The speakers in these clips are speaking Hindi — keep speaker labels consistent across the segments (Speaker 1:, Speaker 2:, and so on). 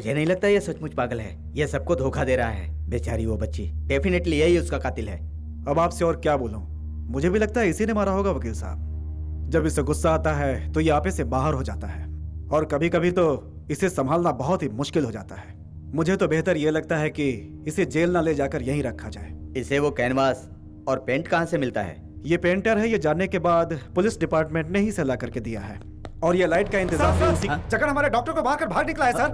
Speaker 1: मुझे नहीं लगता ये सचमुच पागल है। ये सबको धोखा दे रहा है। बेचारी वो बच्ची, डेफिनेटली यही उसका कातिल है।
Speaker 2: अब आपसे और क्या बोलूं, मुझे भी लगता है इसी ने मारा होगा वकील साहब। जब इसे गुस्सा आता है तो ये आपे से बाहर हो जाता है और कभी कभी तो इसे संभालना बहुत ही मुश्किल हो जाता है। मुझे तो बेहतर ये लगता है कि इसे जेल ना ले जाकर यहीं रखा जाए।
Speaker 1: इसे वो कैनवास और पेंट कहाँ से मिलता है?
Speaker 2: ये पेंटर है, ये जानने के बाद पुलिस डिपार्टमेंट ने ही सलाह करके दिया है। और ये लाइट का इंतजाम भी उसी। जगन हमारे डॉक्टर को भाग कर भाग निकला है सर।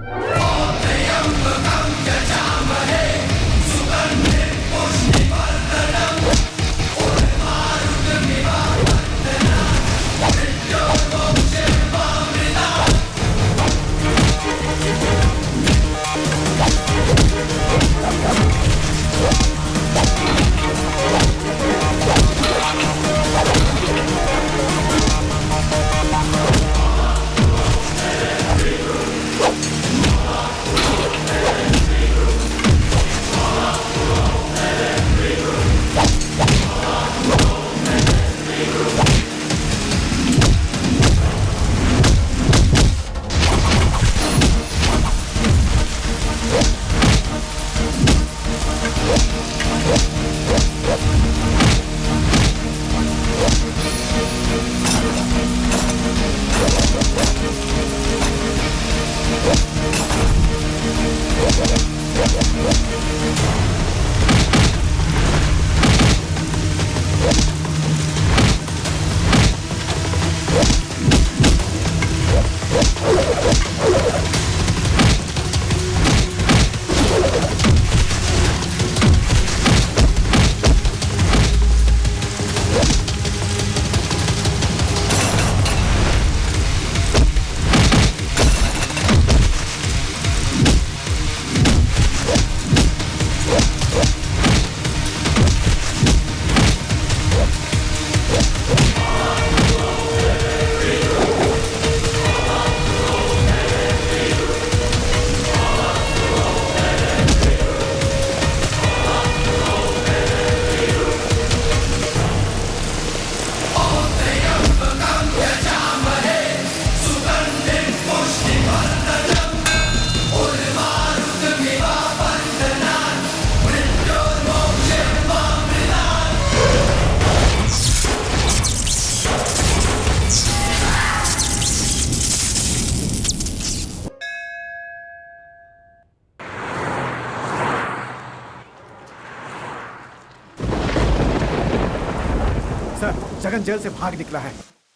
Speaker 2: जगन जेल से भाग निकला है।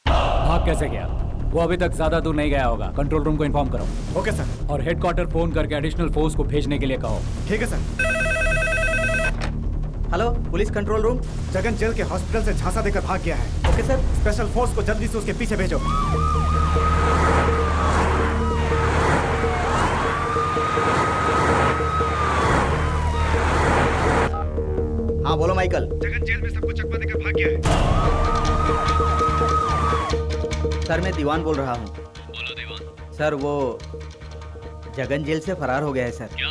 Speaker 3: भाग कैसे गया? वो अभी तक ज्यादा दूर नहीं गया होगा। कंट्रोल रूम को इन्फॉर्म करो।
Speaker 2: Okay sir.
Speaker 3: और हेडक्वार्टर फोन करके एडिशनल फोर्स को भेजने के लिए कहो।
Speaker 2: ठीक है sir.
Speaker 1: Hello, police control room.
Speaker 2: Jagan jail के हॉस्पिटल से झांसा देकर भाग गया है।
Speaker 1: Okay sir.
Speaker 2: स्पेशल फोर्स को जल्दी से उसके पीछे भेजो।
Speaker 1: हाँ बोलो माइकल।
Speaker 2: जगन जेल में सबको चकमा देकर भाग गया है।
Speaker 1: सर मैं दीवान बोल रहा हूँ।
Speaker 4: बोलो दीवान।
Speaker 1: सर वो जगन जेल से फरार हो गया है सर।
Speaker 4: क्या?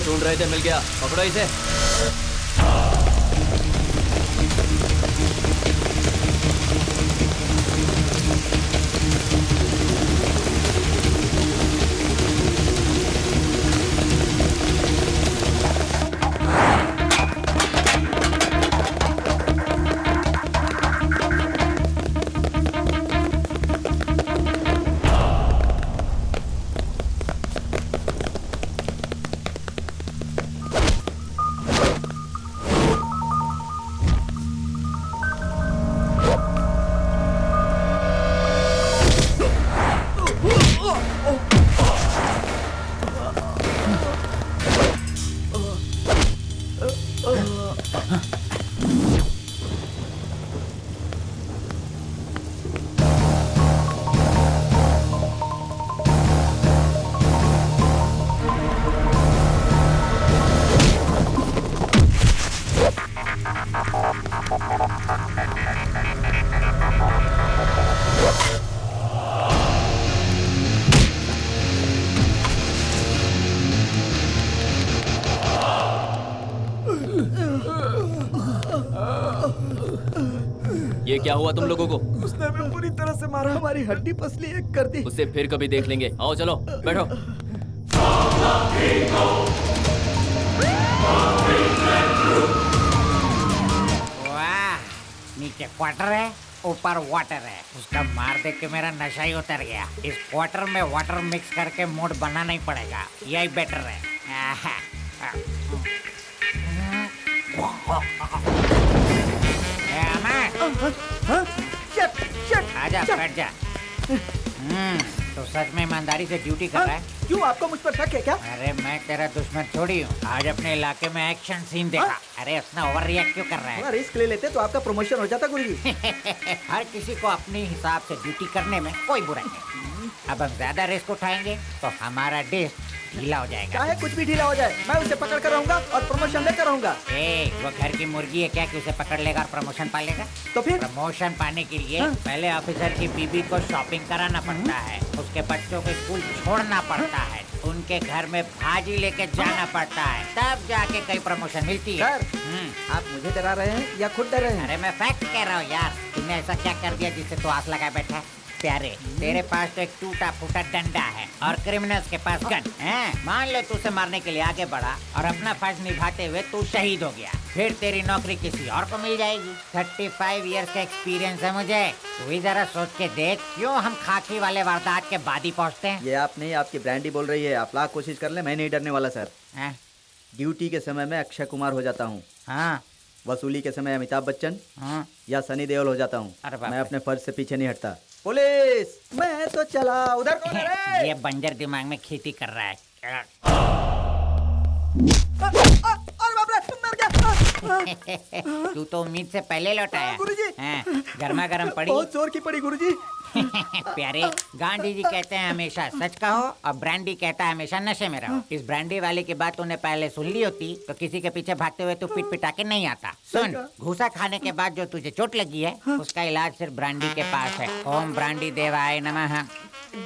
Speaker 4: ढूंढ रहे थे, मिल गया। पकड़ो इसे। ये क्या हुआ तुम लोगों को?
Speaker 1: उसने हमें पूरी तरह से मारा, हमारी हड्डी पसली एक कर दी।
Speaker 4: उससे फिर कभी देख लेंगे। आओ चलो, बैठो।
Speaker 5: वाह, नीचे क्वार्टर है, ऊपर वाटर है। उसका मार देख के मेरा नशा ही उतर गया। इस क्वार्टर में वाटर मिक्स करके मूड बनाना ही पड़ेगा, यही बेटर है। आजा, बैठ जा। तो सच में ईमानदारी से ड्यूटी कर रहा है?
Speaker 1: क्यों, आपको मुझ पर शक है क्या?
Speaker 5: अरे मैं तेरा दुश्मन थोड़ी हूँ। आज अपने इलाके में एक्शन सीन देखा। अरे इतना ओवर रिएक्ट क्यों कर रहा है?
Speaker 1: रिस्क ले लेते तो आपका प्रमोशन हो जाता गुरुजी।
Speaker 5: हर किसी को अपने हिसाब से ड्यूटी करने में कोई बुराई नहीं। अब हम ज्यादा रिस्क उठाएंगे तो हमारा डिश ढीला हो जाएगा।
Speaker 1: चाहे कुछ भी ढीला हो जाए, मैं उसे पकड़ कर रहूंगा और प्रमोशन लेकर रहूंगा।
Speaker 5: वो घर की मुर्गी है क्या कि उसे पकड़ लेगा और प्रमोशन पा लेगा?
Speaker 1: तो फिर
Speaker 5: प्रमोशन पाने के लिए पहले ऑफिसर की बीबी को शॉपिंग कराना पड़ता है, उसके बच्चों को स्कूल छोड़ना पड़ता है, उनके घर में भाजी लेके जाना पड़ता है, तब जाके कई प्रमोशन मिलती है।
Speaker 1: आप मुझे डरा रहे हैं या खुद डर रहे हैं?
Speaker 5: अरे मैं फैक्ट कह रहा हूँ यार। तुमने ऐसा क्या कर दिया जिससे तू आस लगाए बैठा है? प्यारे, तेरे पास तो एक टूटा फूटा डंडा है और क्रिमिनल्स के पास गन है। मान लो तू उसे मारने के लिए आगे बढ़ा और अपना फर्ज निभाते हुए तू शहीद हो गया, फिर तेरी नौकरी किसी और को मिल जाएगी। 35 इयर्स का एक्सपीरियंस है मुझे। तू ही जरा सोच के देख, क्यों हम खाकी वाले वारदात के बाद ही पहुँचते हैं?
Speaker 1: ये आप नहीं, आपकी ब्रांडी बोल रही है। आप लाख कोशिश कर ले, मैं नहीं डरने वाला सर। ड्यूटी के समय में अक्षय कुमार हो जाता हूँ,
Speaker 5: हाँ,
Speaker 1: वसूली के समय अमिताभ बच्चन
Speaker 5: हाँ।
Speaker 1: या सनी देओल हो जाता हूँ।
Speaker 5: अरे बाप
Speaker 1: मैं
Speaker 5: रे।
Speaker 1: अपने फर्ज से पीछे नहीं हटता। पुलिस, मैं तो चला। उधर कौन है रे?
Speaker 5: ये बंजर दिमाग में खेती कर रहा है।
Speaker 1: अरे बाप रे, मर गया।
Speaker 5: तू तो उम्मीद से पहले लौट आया।
Speaker 1: गुरुजी।
Speaker 5: गर्मा गर्म पड़ी।
Speaker 1: बहुत जोर की पड़ी गुरुजी।
Speaker 5: प्यारे, गांधी जी कहते हैं हमेशा सच कहो और ब्रांडी कहता है हमेशा नशे में रहो। इस ब्रांडी वाले की बात तूने पहले सुन ली होती तो किसी के पीछे भागते हुए तू पीट पिटा के नहीं आता। सुन, घूसा खाने के बाद जो तुझे चोट लगी है उसका इलाज सिर्फ ब्रांडी के पास है। ओम ब्रांडी देवाय नमः।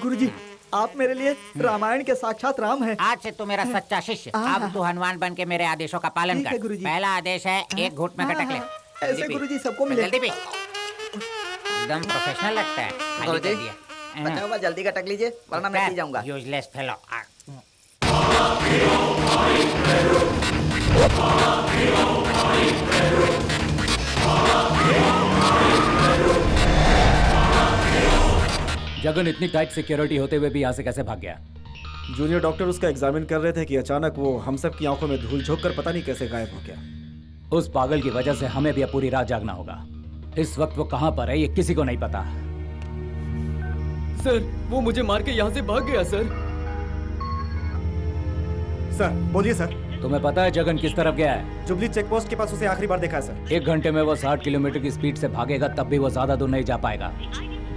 Speaker 1: गुरुजी, आप मेरे लिए रामायण के साक्षात राम हैं।
Speaker 5: आज से तू मेरा सच्चा शिष्य। अब तू हनुमान बन के मेरे आदेशों का पालन
Speaker 1: ठीक है
Speaker 5: कर।
Speaker 1: गुरुजी।
Speaker 5: पहला आदेश है एक घूंट में गटक ले।
Speaker 1: ऐसे
Speaker 5: जल्दी पी।
Speaker 1: गुरुजी सबको मिले।
Speaker 5: जल्दी पी। एकदम प्रोफेशनल लगता है। खाली कर दिया।
Speaker 1: बताओ, जल्दी का टक लीजिए वरना मैं पी जाऊंगा।
Speaker 5: Useless fellow.
Speaker 3: जगन इतनी टाइट सिक्योरिटी होते हुए भी यहाँ से कैसे भाग गया?
Speaker 2: जूनियर डॉक्टर उसका एग्जामिन कर रहे थे कि अचानक वो हम सब की आंखों में धूल झोंक कर पता नहीं कैसे गायब हो गया।
Speaker 3: उस पागल की वजह से हमें भी अब पूरी रात जागना होगा। इस वक्त वो कहाँ पर है ये किसी को नहीं पता।
Speaker 4: सर, वो मुझे मार के यहाँ से भाग गया सर।
Speaker 2: सर बोलिए सर।
Speaker 3: तुम्हें पता है जगन किस तरफ गया है?
Speaker 2: जुबली चेक पोस्ट के पास उसे आखिरी बार देखा है सर।
Speaker 3: 1 घंटे में वो 60 किलोमीटर की स्पीड से भागेगा, तब भी वो ज्यादा दूर नहीं जा पाएगा।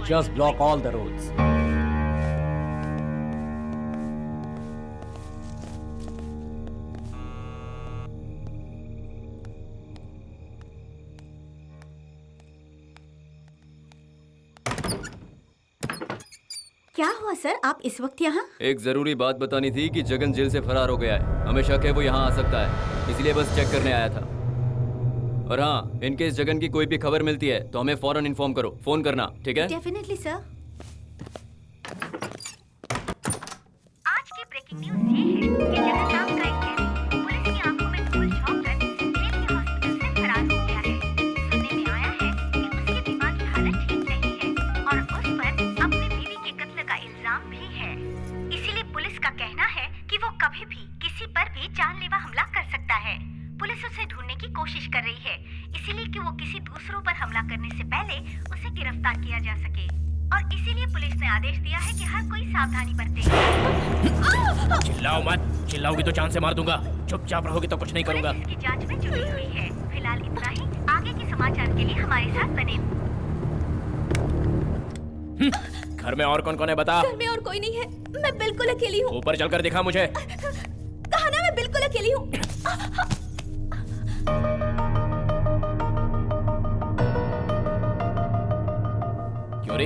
Speaker 3: Just block all the roads.
Speaker 6: क्या हुआ सर, आप इस वक्त यहाँ?
Speaker 4: एक जरूरी बात बतानी थी कि जगन जेल से फरार हो गया है। हमें शक है वो यहाँ आ सकता है, इसलिए बस चेक करने आया था। और हाँ, इनकेस जगन की कोई भी खबर मिलती है तो हमें फौरन इन्फॉर्म करो, फोन करना, ठीक है?
Speaker 6: Definitely sir.
Speaker 7: आज की ब्रेकिंग न्यूज ये है कि जगन नाम का एक कैदी पुलिस की आंखों में धूल झोंककर जेल के हॉस्पिटल से फरार हो गया है। सुनने में आया है कि उसकी दिमागी हालत ठीक नहीं है और उस पर अपनी बीवी के कत्ल का इल्जाम भी है। इसीलिए पुलिस का कहना है कि वो कभी भी किसी पर भी जानलेवा हमला कर सकता है। पुलिस उसे ढूंढने की कोशिश कर रही है, इसीलिए कि वो किसी दूसरों पर हमला करने से पहले उसे गिरफ्तार किया जा सके। और इसीलिए पुलिस ने आदेश दिया है कि हर कोई सावधानी बरते।
Speaker 8: चिल्लाओ मत, चिल्लाओगी तो जान से मार दूंगा। चुपचाप रहोगी तो कुछ नहीं करूंगा।
Speaker 7: पुलिस इसकी जांच में जुटी हुई है। फिलहाल इतना ही, आगे के समाचार के लिए हमारे साथ बने।
Speaker 8: घर में और कौन कौन है बता।
Speaker 6: घर में और कोई नहीं है, मैं बिल्कुल अकेली हूँ।
Speaker 8: ऊपर चलकर दिखा मुझे।
Speaker 6: कहा ना, मैं बिल्कुल अकेली हूँ।
Speaker 8: क्यों रे,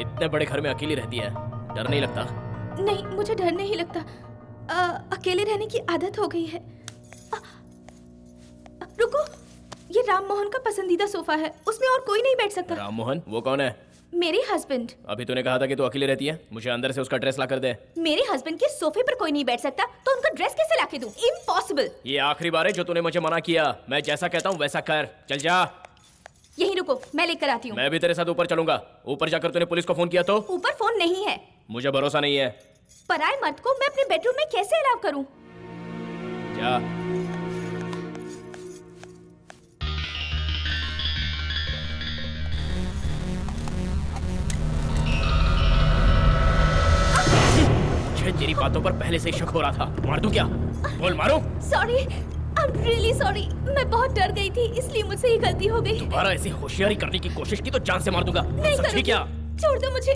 Speaker 8: इतने बड़े घर में अकेली रहती है, डर नहीं लगता?
Speaker 6: नहीं, मुझे डर नहीं लगता। अकेले रहने की आदत हो गई है। रुको, ये राम मोहन का पसंदीदा सोफा है, उसमें और कोई नहीं बैठ सकता।
Speaker 8: राम मोहन वो कौन है?
Speaker 6: मेरे हस्बैंड।
Speaker 8: अभी तूने कहा था कि तू अकेली रहती है। मुझे अंदर से उसका ड्रेस ला कर दे।
Speaker 6: मेरे हस्बैंड के सोफे पर कोई नहीं बैठ सकता, तो उनका ड्रेस कैसे लाके दूं? इम्पॉसिबल।
Speaker 8: ये आखिरी बार है जो तूने मुझे मना किया। मैं जैसा कहता हूँ वैसा कर। चल जा।
Speaker 6: यहीं रुको, मैं लेकर आती हूँ।
Speaker 8: मैं भी तेरे साथ ऊपर चलूंगा। ऊपर जाकर तूने पुलिस को फोन किया तो?
Speaker 6: ऊपर फोन नहीं है।
Speaker 8: मुझे भरोसा नहीं है।
Speaker 6: पराये मर्द को मैं अपने बेडरूम में कैसे अलाउ करूं?
Speaker 8: जा। मुझे तेरी बातों पर पहले से ही शक हो रहा था। मार दूं क्या? बोल, मारूं?
Speaker 6: Sorry, I am really sorry. मैं बहुत डर गई थी, इसलिए मुझसे ये गलती हो गई।
Speaker 8: दोबारा ऐसी होशियारी करने की कोशिश की तो जान से मार दूंगा।
Speaker 6: नहीं
Speaker 8: समझी
Speaker 6: करूंगी।
Speaker 8: क्या?
Speaker 6: छोड़ दो मुझे।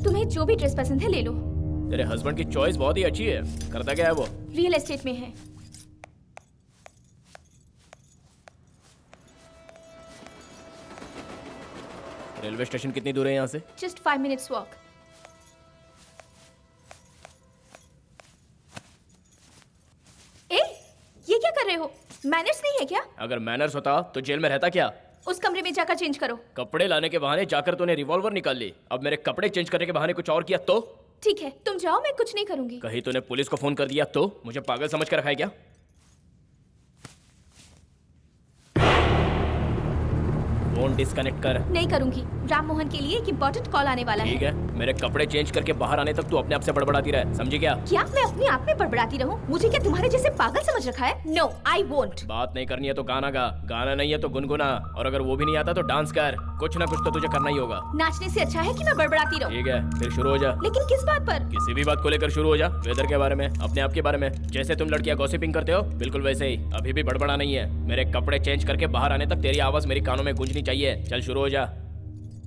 Speaker 6: तुम्हें जो भी ड्रेस पसंद है ले लो।
Speaker 8: तेरे हस्बैंड की चॉइस बहुत ही अच्छी है। करता क्या है वो?
Speaker 6: रियल एस्टेट में है।
Speaker 8: रेलवे स्टेशन कितनी दूर है यहाँ से?
Speaker 6: Just 5 minutes walk. ए, ये क्या कर रहे हो? मैनर्स नहीं है क्या?
Speaker 8: अगर मैनर्स होता तो जेल में रहता क्या?
Speaker 6: उस कमरे में जाकर चेंज करो।
Speaker 8: कपड़े लाने के बहाने जाकर तूने रिवॉल्वर निकाल ली। अब मेरे कपड़े चेंज करने के बहाने कुछ और किया तो?
Speaker 6: ठीक है, तुम जाओ, मैं कुछ नहीं करूंगी।
Speaker 8: कहीं तूने पुलिस को फोन कर दिया तो? मुझे पागल समझ कर रखा है क्या? फोन डिस्कनेक्ट कर।
Speaker 6: नहीं करूंगी। राम मोहन के लिए एक इम्पोर्टेंट कॉल आने वाला है।
Speaker 8: ठीक है, मेरे कपड़े चेंज करके बाहर आने तक तू अपने आप से बड़बड़ाती रहे, समझी क्या?
Speaker 6: क्या मैं अपने आप में बड़बड़ाती रहूं? मुझे क्या तुम्हारे जैसे पागल समझ रखा है? No, I won't.
Speaker 8: बात नहीं करनी है तो गाना गा, गाना नहीं है तो गुनगुना, और अगर वो भी नहीं आता तो डांस कर। कुछ ना कुछ तो तुझे करना ही होगा।
Speaker 6: नाचने से अच्छा है कि मैं बड़बड़ाती रहूं।
Speaker 8: ठीक है, फिर शुरू हो जा।
Speaker 6: लेकिन किस बात पर?
Speaker 8: किसी भी बात को लेकर शुरू हो जा। वेदर के बारे में, अपने आप के बारे में। जैसे तुम लड़कियां गॉसिपिंग करते हो, बिल्कुल वैसे ही। अभी भी बड़बड़ा नहीं है। मेरे कपड़े चेंज करके बाहर आने तक तेरी आवाज मेरी कानों में गूंजनी चाहिए। चल शुरू हो जा।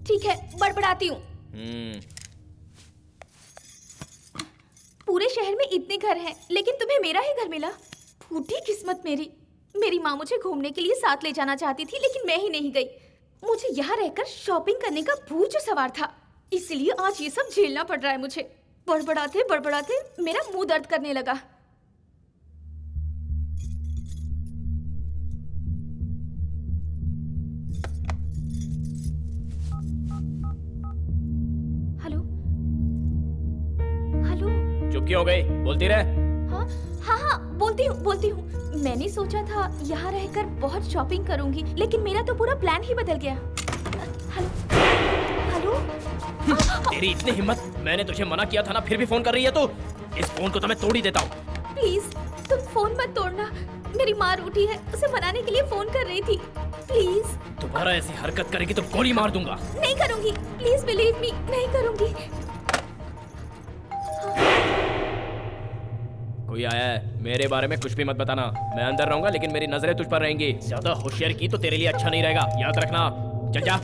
Speaker 6: ठीक है, बड़बड़ाती हूँ। पूरे शहर में इतने घर हैं, लेकिन तुम्हें मेरा ही घर मिला। फूटी किस्मत मेरी। मेरी माँ मुझे घूमने के लिए साथ ले जाना चाहती थी, लेकिन मैं ही नहीं गई। मुझे यहाँ रहकर शॉपिंग करने का भूत जो सवार था, इसलिए आज ये सब झेलना पड़ रहा है मुझे। बड़बड़ाते बड़बड़ाते मेरा मुंह दर्द करने लगा। Hello hello.
Speaker 8: चुप क्यों हो गई? बोलती रहे।
Speaker 6: हाँ हाँ हाँ, बोलती हूँ। मैंने सोचा था यहाँ रहकर बहुत शॉपिंग करूंगी, लेकिन मेरा तो पूरा प्लान ही बदल गया। Hello hello.
Speaker 8: तेरी इतनी हिम्मत! मैंने तुझे मना किया था ना, फिर भी फोन कर रही है तू। इस फोन को तो मैं तोड़ ही देता हूँ।
Speaker 6: प्लीज तुम फोन मत तोड़ना। मेरी माँ रूठी है, उसे मनाने के लिए फोन कर रही थी। प्लीज।
Speaker 8: दोबारा ऐसी हरकत करेगी तो गोली मार दूंगा।
Speaker 6: नहीं करूंगी, प्लीज बिलीव मी, नहीं करूंगी।
Speaker 8: कोई आया है? मेरे बारे में कुछ भी मत बताना। मैं अंदर रहूंगा, लेकिन मेरी नजरें तुझ पर रहेंगी। ज्यादा होशियारी की तो तेरे लिए अच्छा नहीं रहेगा, याद रखना। चल जा।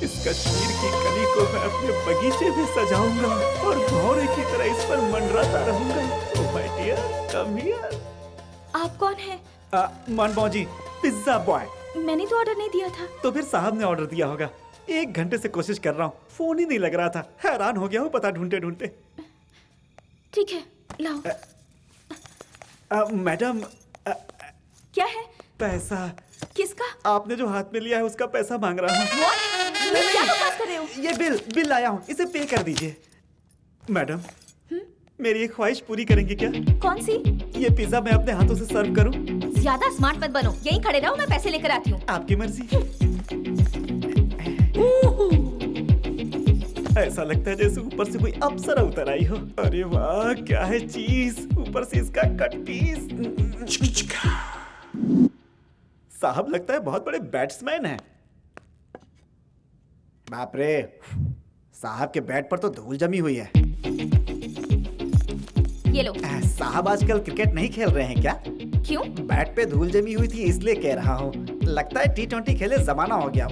Speaker 2: इस कश्मीर की कली को मैं अपने बगीचे में सजाऊंगा और भौरे पर मंडराता रहूंगा। Oh my dear, come here.
Speaker 6: आप कौन हैं?
Speaker 2: Manmohan ji, pizza boy.
Speaker 6: मैंने तो ऑर्डर नहीं दिया था।
Speaker 2: तो फिर साहब ने ऑर्डर दिया होगा। 1 घंटे से कोशिश कर रहा हूँ, फोन ही नहीं लग रहा था। हैरान हो गया हूँ पता ढूंढते ढूंढते।
Speaker 6: ठीक है, लाओ।
Speaker 2: मैडम,
Speaker 6: क्या है?
Speaker 2: पैसा।
Speaker 6: किसका?
Speaker 2: आपने जो हाथ में लिया है उसका पैसा मांग रहा हूँ।
Speaker 6: क्या बकवास कर रहे हो?
Speaker 2: ये बिल लाया हूँ, इसे पे कर दीजिए। मैडम, मेरी एक ख्वाहिश पूरी करेंगी क्या?
Speaker 6: कौन सी?
Speaker 2: ये पिज्जा मैं अपने हाथों से सर्व करूँ?
Speaker 6: ज्यादा स्मार्ट मत बनो, यहीं खड़े रहो, मैं पैसे लेकर आती हूँ।
Speaker 2: आपकी मर्जी। ऐसा लगता है जैसे ऊपर से कोई अप्सरा उतर आई हो। अरे वाह, क्या है चीज, ऊपर से इसका कट पीस। साहब लगता है बहुत बड़े बैट्समैन हैं। बाप रे, साहब के बैट पर तो धूल जमी हुई है।
Speaker 6: ये लो।
Speaker 2: साहब आजकल क्रिकेट नहीं खेल रहे हैं क्या?
Speaker 6: क्यों?
Speaker 2: बैट पे धूल जमी हुई थी इसलिए कह रहा हूँ। लगता है T20 खेले जमाना हो गया।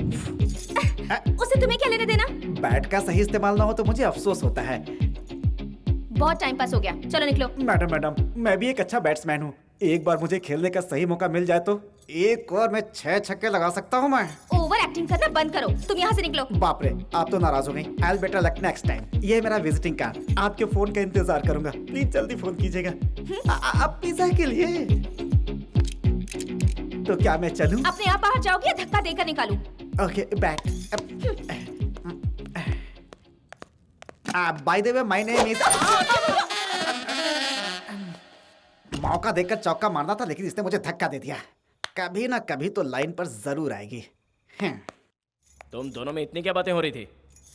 Speaker 6: उसे तुम्हें क्या लेने देना?
Speaker 2: बैट का सही इस्तेमाल ना हो तो मुझे अफसोस होता है।
Speaker 6: बहुत टाइम पास हो गया, चलो निकलो।
Speaker 2: मैडम, मैं भी एक अच्छा बैट्समैन हूँ। एक बार मुझे खेलने का सही मौका मिल जाए तो एक और मैं 6 छक्के लगा सकता हूँ मैं।
Speaker 6: ओवर एक्टिंग करना बंद करो, तुम यहाँ से निकलो।
Speaker 2: बाप रे, आप तो नाराज हो गई। I'll better luck next time। ये है मेरा विजिटिंग कार्ड, आपके फोन का इंतजार करूंगा। प्लीज जल्दी फोन कीजिएगा। आप पिज्जा के लिए तो क्या मैं चलूं?
Speaker 6: अपने आप बाहर जाओगे या धक्का देकर निकालूं?
Speaker 2: Okay, back. Bye the way, my name is. मौका देखकर चौका मारना था, लेकिन इसने मुझे धक्का दे दिया। कभी ना कभी तो लाइन पर जरूर आएगी।
Speaker 8: तुम दोनों में इतनी क्या बातें हो रही थी?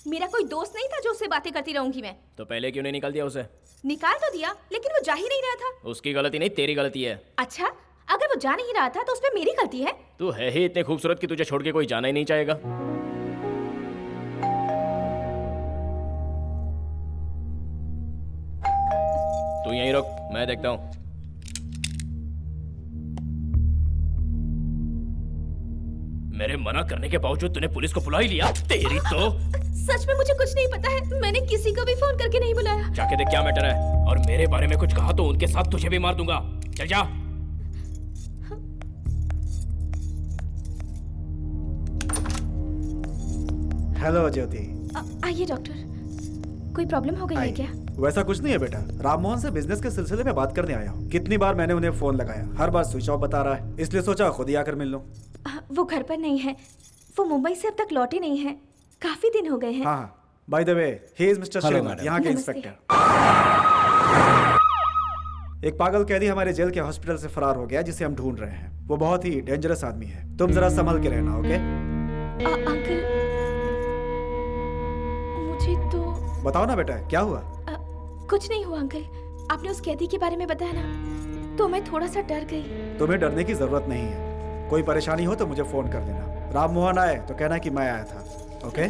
Speaker 6: मेरा कोई दोस्त नहीं था जो उससे बातें करती रहूंगी मैं।
Speaker 8: तो पहले क्यों नहीं निकाल दिया उसे?
Speaker 6: निकाल तो दिया, लेकिन वो जा ही नहीं रहा था।
Speaker 8: उसकी गलती नहीं, तेरी गलती है।
Speaker 6: अच्छा, अगर वो जा नहीं रहा था तो उसमें मेरी गलती है?
Speaker 8: तू है ही इतने खूबसूरत कि तुझे छोड़ के कोई जाना ही नहीं चाहेगा। तू यहीं रुक, मैं देखता हूँ। मेरे मना करने के बावजूद तूने पुलिस को बुला ही लिया। तेरी तो।
Speaker 6: सच में मुझे कुछ नहीं पता है, मैंने किसी को भी फोन करके नहीं बुलाया।
Speaker 8: जाके देख क्या मैटर है, और मेरे बारे में कुछ कहा तो उनके साथ तुझे भी मार दूंगा। चल जा।
Speaker 2: हेलो ज्योति।
Speaker 6: आइए डॉक्टर, कोई प्रॉब्लम हो गई है क्या?
Speaker 2: वैसा कुछ नहीं है बेटा, राममोहन से बिजनेस के सिलसिले में बात करने आया हूँ। कितनी बार मैंने उन्हें फोन लगाया, हर बार स्विच ऑफ बता रहा है, इसलिए सोचा खुद ही आकर मिल लूं।
Speaker 6: वो घर पर नहीं है, वो मुंबई से अब तक लौटे नहीं हैं, काफी दिन हो गए हैं।
Speaker 2: हाँ, by the way, he is mister Shrinath, यहाँ के
Speaker 6: नमस्ते।
Speaker 2: इंस्पेक्टर। एक पागल कैदी हमारे जेल के हॉस्पिटल से फरार हो गया, जिसे हम ढूंढ रहे हैं। वो बहुत ही डेंजरस आदमी है, तुम जरा संभल के रहना, ओके?
Speaker 6: अंकल, मुझे तो
Speaker 2: बताओ ना बेटा, क्या हुआ?
Speaker 6: कुछ नहीं हुआ अंकल, आपने उस कैदी के बारे में बताया ना, तो मैं थोड़ा सा डर गई।
Speaker 2: तुम्हें डरने की जरूरत नहीं है, कोई परेशानी हो तो मुझे फोन कर देना। राममोहन आए तो कहना कि मैं आया था, ओके?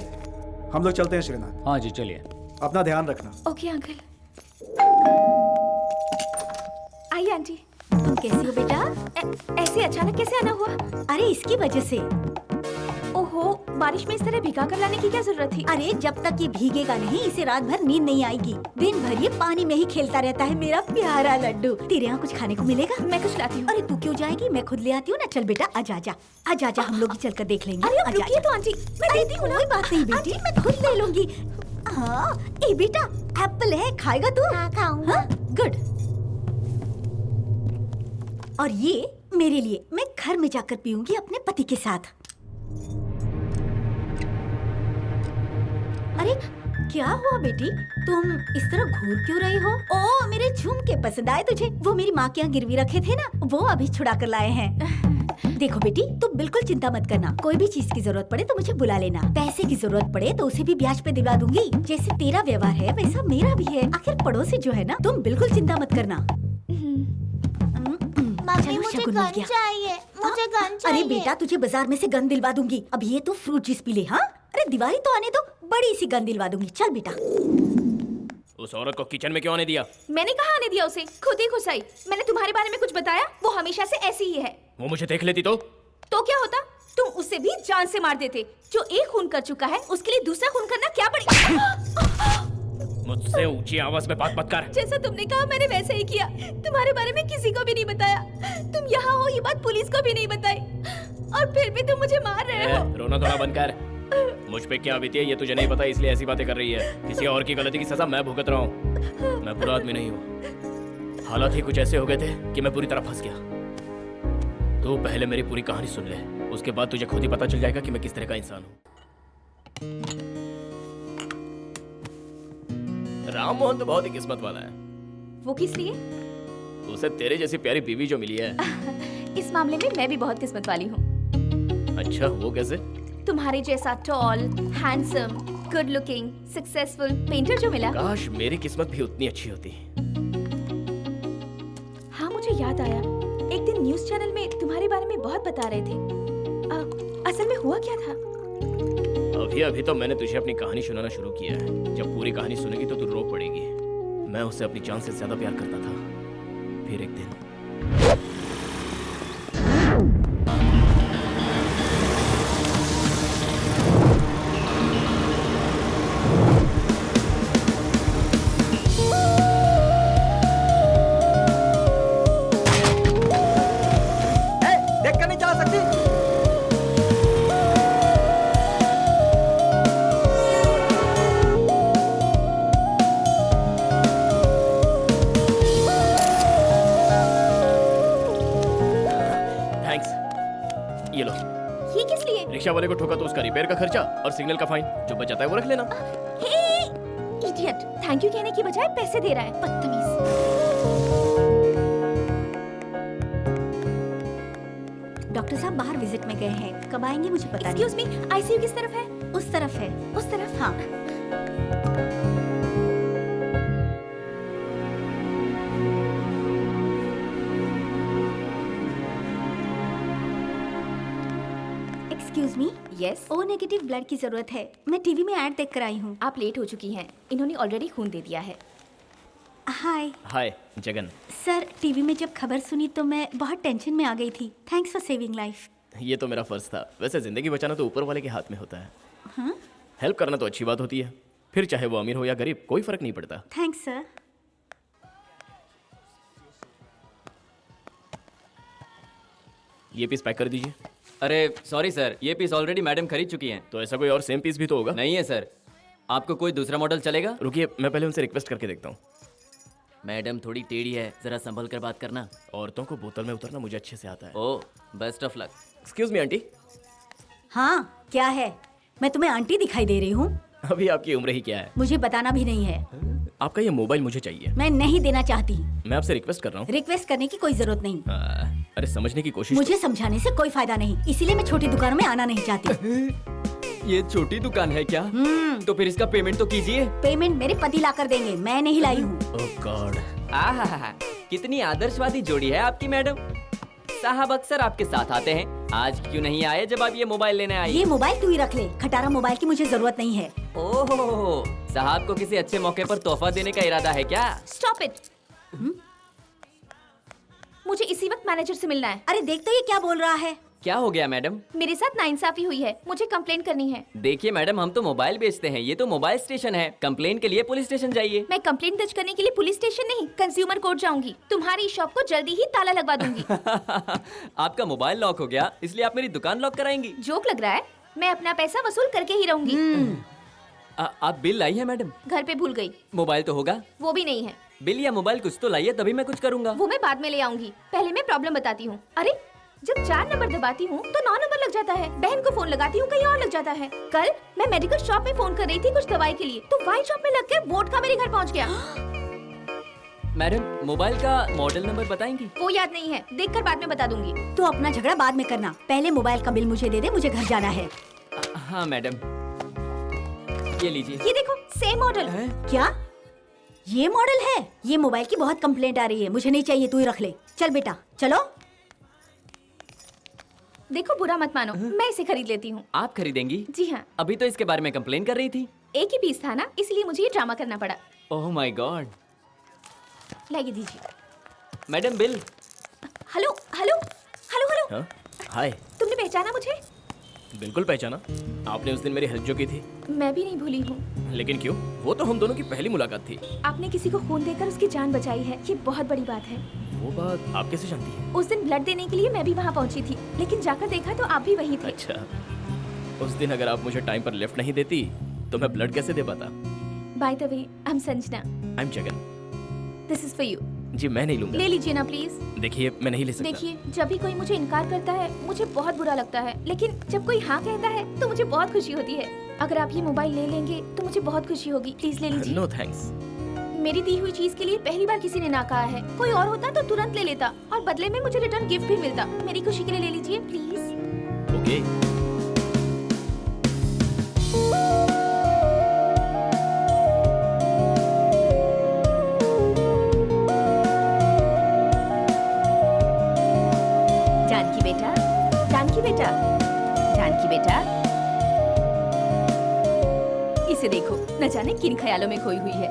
Speaker 2: हम लोग चलते हैं श्रीनाथ।
Speaker 3: हाँ जी, चलिए।
Speaker 2: अपना ध्यान रखना।
Speaker 6: Okay uncle. आइए आंटी। तुम कैसी हो बेटा? ऐसे अचानक कैसे आना हुआ?
Speaker 9: अरे इसकी वजह से।
Speaker 6: ओहो, बारिश में इस तरह भिगा कर लाने की क्या जरूरत थी?
Speaker 9: अरे जब तक ये भीगेगा नहीं, इसे रात भर नींद नहीं आएगी। दिन भर ये पानी में ही खेलता रहता है, मेरा प्यारा लड्डू। तेरे यहाँ कुछ खाने को मिलेगा?
Speaker 6: मैं कुछ लाती हूँ।
Speaker 9: अरे तू क्यों जाएगी, मैं खुद ले आती हूँ ना। चल बेटा, आजा आजा आजा आजा, हम लोग ही चलकर देख लेंगे।
Speaker 6: अरे अब रुकिए तो आंटी, मैं देती हूँ ना।
Speaker 9: कोई बात नहीं बेटी, मैं खुद ले लूंगी। हाँ, ए बेटा, एप्पल है, खाएगा तू? हाँ खाऊंगा। गुड। और ये मेरे लिए, मैं घर में जाकर पीऊंगी अपने पति के साथ। अरे क्या हुआ बेटी, तुम इस तरह घूर क्यों रही हो? ओ मेरे झुमके पसंद आए तुझे? वो मेरी माँ के यहाँ गिरवी रखे थे ना, वो अभी छुड़ा कर लाए हैं। देखो बेटी, तुम बिल्कुल चिंता मत करना, कोई भी चीज की जरूरत पड़े तो मुझे बुला लेना। पैसे की जरूरत पड़े तो उसे भी ब्याज पे दिलवा दूंगी। जैसे तेरा व्यवहार है वैसा मेरा भी है, आखिर पड़ोसी जो है ना। तुम बिल्कुल चिंता मत करना।
Speaker 10: मम्मी मुझे गन चाहिए, मुझे गन चाहिए।
Speaker 9: अरे बेटा, तुझे बाजार में से गन दिलवा दूंगी। अब ये तो फ्रूट जूस पी ले। हाँ, अरे दिवाली तो आने दो, बड़ी सी गन दिलवा दूंगी। चल बेटा।
Speaker 8: उस औरत को किचन में क्यों आने दिया?
Speaker 6: मैंने कहा आने दिया उसे, खुद ही घुस आई। मैंने तुम्हारे बारे में कुछ बताया? वो हमेशा से ऐसी ही है।
Speaker 8: वो मुझे देख लेती तो
Speaker 6: क्या होता? तुम उसे भी जान से मार देते। जो एक खून कर चुका है उसके लिए दूसरा खून करना क्या पड़ेगा?
Speaker 8: मुझसे ऊंची आवाज में बात मत कर।
Speaker 6: जैसा तुमने कहा मैंने वैसे ही किया। तुम्हारे बारे में किसी को भी नहीं बताया। तुम यहाँ हो ये बात पुलिस को भी नहीं बताई, और फिर भी तुम मुझे मार रहे हो।
Speaker 8: रोना थोड़ा बंद कर। मुझ पे क्या बीती है ये तुझे नहीं पता, इसलिए ऐसी बातें कर रही है। किसी और की गलती की सजा मैं भुगत रहा हूँ। मैं बुरा आदमी नहीं हूँ। हालात ही कुछ ऐसे हो गए थे कि मैं पूरी तरह फंस गया। तू पहले मेरी पूरी कहानी सुन ले, उसके बाद तुझे खुद ही पता चल जाएगा कि मैं किस तरह का इंसान हूँ। राम मोहन तो बहुत ही किस्मत वाला है।
Speaker 6: वो किस लिए?
Speaker 8: उसे तेरे जैसी प्यारी बीवी जो मिली है।
Speaker 6: इस मामले में मैं भी बहुत किस्मत वाली हूँ।
Speaker 8: अच्छा, वो कैसे?
Speaker 6: तुम्हारे जैसा tall, handsome, good looking, successful painter जो मिला।
Speaker 8: काश मेरी किस्मत भी उतनी अच्छी होती।
Speaker 6: हाँ, मुझे याद आया, एक दिन न्यूज़ चैनल में तुम्हारे बारे में बहुत बता रहे थे। असल में हुआ क्या था?
Speaker 8: अभी अभी तो मैंने तुझे अपनी कहानी सुनाना शुरू किया है। जब पूरी कहानी सुनेगी तो तू रो पड़ेगी। मैं उससे अपनी जान से ज्यादा प्यार करता था। फिर एक दिन
Speaker 1: देख कर नहीं चला सकती?
Speaker 8: ये लो।
Speaker 6: ये किस लिए?
Speaker 8: रिक्शा वाले को ठोका तो उसका रिपेयर का खर्चा और सिग्नल का फाइन, जो बच जाता है वो रख लेना।
Speaker 6: इडियट, थैंक यू कहने की बजाय पैसे दे रहा है, बदतमीज।
Speaker 9: डॉक्टर साहब बाहर विजिट में गए हैं, कब आएंगे मुझे पता नहीं।
Speaker 6: एक्सक्यूज मी, आईसीयू किस तरफ है?
Speaker 9: उस तरफ है।
Speaker 6: उस तरफ?
Speaker 9: हाँ। Excuse me.
Speaker 6: Yes.
Speaker 9: O negative blood की जरूरत है। मैं टीवी में ऐड देख कर आई हूँ।
Speaker 6: आप लेट हो चुकी हैं, इन्होंने ऑलरेडी खून दे दिया है।
Speaker 9: हाय।
Speaker 8: हाय जगन।
Speaker 9: सर, टीवी में जब खबर सुनी तो मैं बहुत टेंशन में आ गई थी। Thanks for saving life.
Speaker 8: ये तो मेरा फर्ज था। वैसे जिंदगी बचाना तो ऊपर वाले के हाथ में होता है।
Speaker 9: हाँ?
Speaker 8: हेल्प करना तो अच्छी बात होती है, फिर चाहे वो अमीर हो या गरीब, कोई फर्क नहीं पड़ता।
Speaker 9: Thanks sir.
Speaker 8: ये पीस पैक कर दीजिए।
Speaker 4: अरे सॉरी सर, ये पीस ऑलरेडी मैडम खरीद चुकी हैं।
Speaker 8: तो ऐसा कोई और सेम पीस भी तो होगा?
Speaker 4: नहीं है सर। आपको कोई दूसरा मॉडल चलेगा?
Speaker 8: रुकिए, मैं पहले उनसे रिक्वेस्ट करके देखता हूँ।
Speaker 4: मैडम थोड़ी टेढ़ी है, जरा संभल कर बात करना।
Speaker 8: औरतों को बोतल में उतरना मुझे अच्छे से आता है।
Speaker 4: Oh, best of luck.
Speaker 8: Excuse me auntie.
Speaker 9: हाँ, क्या है? मैं तुम्हें आंटी दिखाई दे रही हूँ?
Speaker 8: अभी आपकी उम्र ही क्या है?
Speaker 9: मुझे बताना भी नहीं है।
Speaker 8: आपका ये मोबाइल मुझे चाहिए।
Speaker 9: मैं नहीं देना चाहती।
Speaker 8: मैं आपसे रिक्वेस्ट कर रहा हूँ।
Speaker 9: रिक्वेस्ट करने की कोई जरूरत नहीं।
Speaker 8: अरे समझने की कोशिश।
Speaker 9: मुझे समझाने से कोई फायदा नहीं, इसीलिए मैं छोटी दुकानों में आना नहीं चाहती।
Speaker 4: ये छोटी दुकान है क्या? तो फिर इसका पेमेंट तो कीजिए।
Speaker 9: पेमेंट मेरे पति ला कर देंगे, मैं नहीं लाई हूँ।
Speaker 8: ओह गॉड।
Speaker 4: आहा, कितनी आदर्शवादी जोड़ी है आपकी मैडम। साहब अक्सर आपके साथ आते हैं, आज क्यों नहीं आए जब आप ये मोबाइल लेने आई?
Speaker 9: ये मोबाइल तू ही रख ले, खटारा मोबाइल की मुझे जरूरत नहीं है।
Speaker 4: ओहो, साहब को किसी अच्छे मौके पर तोहफा देने का इरादा है क्या?
Speaker 6: Stop it. मुझे इसी वक्त मैनेजर से मिलना है।
Speaker 9: अरे देख तो ये क्या बोल रहा है।
Speaker 4: क्या हो गया मैडम?
Speaker 6: मेरे साथ नाइंसाफी हुई है, मुझे कंप्लेंट करनी है।
Speaker 4: देखिए मैडम, हम तो मोबाइल बेचते हैं, ये तो मोबाइल स्टेशन है। कंप्लेंट के लिए पुलिस स्टेशन जाइए।
Speaker 6: मैं कंप्लेंट दर्ज करने के लिए पुलिस स्टेशन नहीं, कंज्यूमर कोर्ट जाऊंगी। तुम्हारी शॉप को जल्दी ही ताला लगवा दूंगी।
Speaker 4: आपका मोबाइल लॉक हो गया, इसलिए आप मेरी दुकान लॉक कराएंगी?
Speaker 6: जोक लग रहा है? मैं अपना पैसा वसूल करके ही रहूंगी।
Speaker 4: आप बिल लाई है मैडम?
Speaker 6: घर पे भूल गई।
Speaker 4: मोबाइल तो होगा?
Speaker 6: वो भी नहीं है।
Speaker 4: बिल या मोबाइल कुछ तो लाइए, तभी मैं कुछ करूंगा।
Speaker 6: वो मैं बाद में ले आऊंगी, पहले मैं प्रॉब्लम बताती हूँ। अरे जब 4 नंबर दबाती हूँ तो 9 नंबर लग जाता है। बहन को फोन लगाती हूँ, कहीं और लग जाता है। कल मैं मेडिकल शॉप में फोन कर रही थी कुछ दवाई के लिए, तो वाइन शॉप में लग के वोडका मेरे घर पहुँच गया।
Speaker 4: मैडम मोबाइल का मॉडल नंबर बताएंगी?
Speaker 6: वो याद नहीं है, देखकर बाद में बता दूंगी।
Speaker 9: तो अपना झगड़ा बाद में करना, पहले मोबाइल का बिल मुझे दे दे, मुझे घर जाना है।
Speaker 4: हाँ मैडम, ये लीजिए।
Speaker 6: ये देखो, सेम मॉडल।
Speaker 9: क्या ये मॉडल है? ये मोबाइल की बहुत कंप्लेंट आ रही है, मुझे नहीं चाहिए, तू ही रख ले। चल बेटा चलो।
Speaker 6: देखो बुरा मत मानो, मैं इसे खरीद लेती हूँ।
Speaker 4: आप खरीदेंगी?
Speaker 6: जी हाँ।
Speaker 4: अभी तो इसके बारे में कंप्लेन कर रही थी।
Speaker 6: एक ही पीस था ना, इसलिए मुझे ये ड्रामा करना पड़ा।
Speaker 4: Oh my God.
Speaker 6: लाइए दीजिए।
Speaker 4: Madam bill.
Speaker 6: Hello hello hello hello.
Speaker 8: हाँ? हाय।
Speaker 6: तुमने पहचाना मुझे?
Speaker 8: बिल्कुल पहचाना। आपने उस दिन मेरी हेल्प जो की थी।
Speaker 6: मैं भी नहीं भूली हूँ।
Speaker 8: लेकिन क्यों? वो तो हम दोनों की पहली मुलाकात थी।
Speaker 6: आपने किसी को खून देकर उसकी जान बचाई है, ये बहुत बड़ी बात है।
Speaker 8: वो बात आप कैसे जानती हैं?
Speaker 6: उस दिन ब्लड देने के लिए मैं भी वहाँ पहुँची थी, लेकिन जाकर देखा तो आप भी वहीं थे।
Speaker 8: अच्छा, उस दिन अगर आप मुझे टाइम पर लिफ्ट नहीं देती तो मैं ब्लड कैसे दे पाता?
Speaker 6: By the way, I am Sanjana.
Speaker 8: I am Jagan.
Speaker 6: This is for you.
Speaker 8: जी मैं नहीं लूंगा।
Speaker 6: ले लीजिए ना प्लीज।
Speaker 8: देखिए मैं नहीं ले सकता।
Speaker 6: देखिए, जब भी कोई मुझे इनकार करता है मुझे बहुत बुरा लगता है, लेकिन जब कोई हाँ कहता है तो मुझे बहुत खुशी होती है। अगर आप ये मोबाइल ले लेंगे तो मुझे बहुत खुशी होगी। प्लीज ले लीजिए।
Speaker 8: No thanks.
Speaker 6: मेरी दी हुई चीज के लिए पहली बार किसी ने ना कहा है। कोई और होता तो तुरंत ले लेता और बदले में मुझे रिटर्न गिफ्ट भी मिलता। मेरी खुशी के लिए ले लीजिए प्लीज।
Speaker 8: ओके।
Speaker 6: जानकी बेटा, जानकी बेटा, जानकी बेटा, इसे देखो, न जाने किन ख्यालों में खोई हुई है।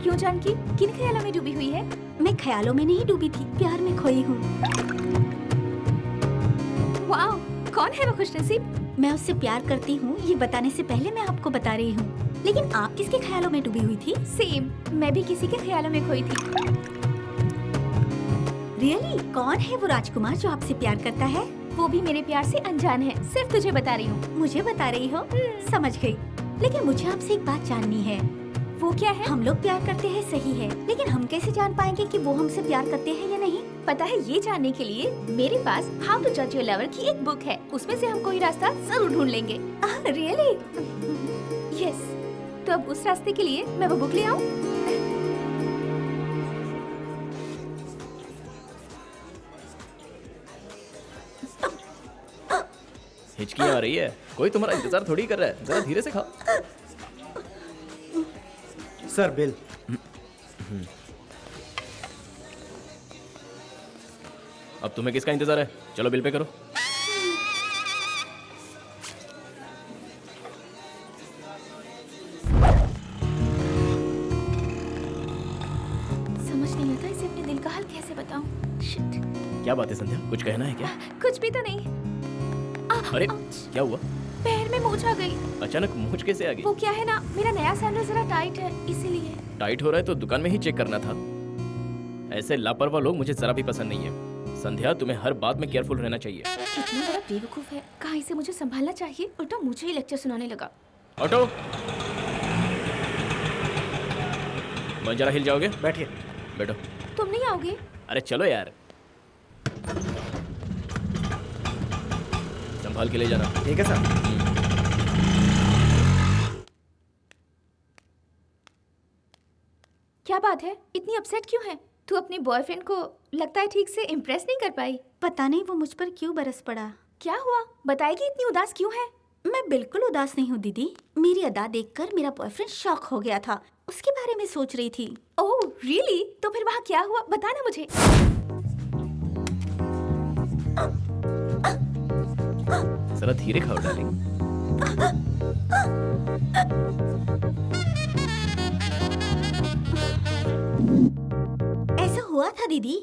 Speaker 6: क्यों जानकी, किन ख्यालों में डूबी हुई है?
Speaker 9: मैं ख्यालों में नहीं डूबी थी, प्यार में खोई हूँ।
Speaker 6: वाओ, कौन है वो खुशनसीब?
Speaker 9: मैं उससे प्यार करती हूँ ये बताने से पहले मैं आपको बता रही हूँ। लेकिन आप किसके ख्यालों में डूबी हुई थी?
Speaker 6: सेम, मैं भी किसी के ख्यालों में खोई थी।
Speaker 9: रियली? कौन है वो राजकुमार जो आपसे प्यार करता है?
Speaker 6: वो भी मेरे प्यार से अनजान है, सिर्फ तुझे बता रही हूँ।
Speaker 9: मुझे बता रही हो? समझ गई। लेकिन मुझे आपसे एक बात जाननी है।
Speaker 6: वो क्या है?
Speaker 9: हम लोग प्यार करते हैं सही है, लेकिन हम कैसे जान पाएंगे कि वो हमसे प्यार करते हैं या नहीं?
Speaker 6: पता है, ये जानने के लिए मेरे पास हाउ टू जज योर लवर की एक बुक है। उसमें से हम कोई रास्ता जरूर ढूंढ लेंगे।
Speaker 9: रियली?
Speaker 6: यस। तो अब उस रास्ते के लिए मैं वो बुक ले आऊं?
Speaker 8: हिचकी आ रही है। कोई तुम्हारा इंतजार थोड़ी कर रहा है। जरा धीरे से खाओ।
Speaker 2: Sir bill.
Speaker 8: अब तुम्हें किसका इंतजार है? चलो बिल पे करो।
Speaker 6: समझ नहीं आता इसे अपने दिल का हाल कैसे बताऊं। शिट।
Speaker 8: क्या बात है संध्या, कुछ कहना है क्या?
Speaker 6: कुछ भी तो नहीं।
Speaker 8: अरे
Speaker 6: आउच।
Speaker 8: क्या हुआ?
Speaker 6: पैर में मोच आ गई।
Speaker 8: अचानक मूंछ कैसे आ गई?
Speaker 6: वो क्या है ना, मेरा नया सैंडल जरा टाइट है, इसीलिए।
Speaker 8: टाइट हो रहा है तो दुकान में ही चेक करना था। ऐसे लापरवाह लोग मुझे जरा भी पसंद नहीं है। संध्या, तुम्हें हर बात में केयरफुल रहना चाहिए।
Speaker 6: कितना बड़ा बेवकूफ है, कहाँ इसे मुझे संभालना चाहिए, उल्टा मुझे ही लेक्चर सुनाने लगा।
Speaker 8: ऑटो, मैं जरा हिल जाओगे?
Speaker 2: बैठिए।
Speaker 8: बैठो।
Speaker 6: तुम नहीं आओगे?
Speaker 8: अरे चलो यार। संभाल के ले जाना।
Speaker 2: ठीक है सर।
Speaker 6: क्या बात है, इतनी अपसेट क्यों है? तू अपने बॉयफ्रेंड को लगता है ठीक से इम्प्रेस नहीं कर पाई।
Speaker 9: पता नहीं वो मुझ पर क्यों बरस पड़ा।
Speaker 6: क्या हुआ, बताएगी? इतनी उदास क्यों है?
Speaker 9: मैं बिल्कुल उदास नहीं हूँ दीदी। मेरी अदा देखकर मेरा बॉयफ्रेंड शॉक हो गया था, उसके बारे में सोच रही थी।
Speaker 6: Oh really? तो फिर वहाँ क्या हुआ, बताना मुझे।
Speaker 8: जरा धीरे खाओ डार्लिंग।
Speaker 9: ऐसा हुआ था दीदी।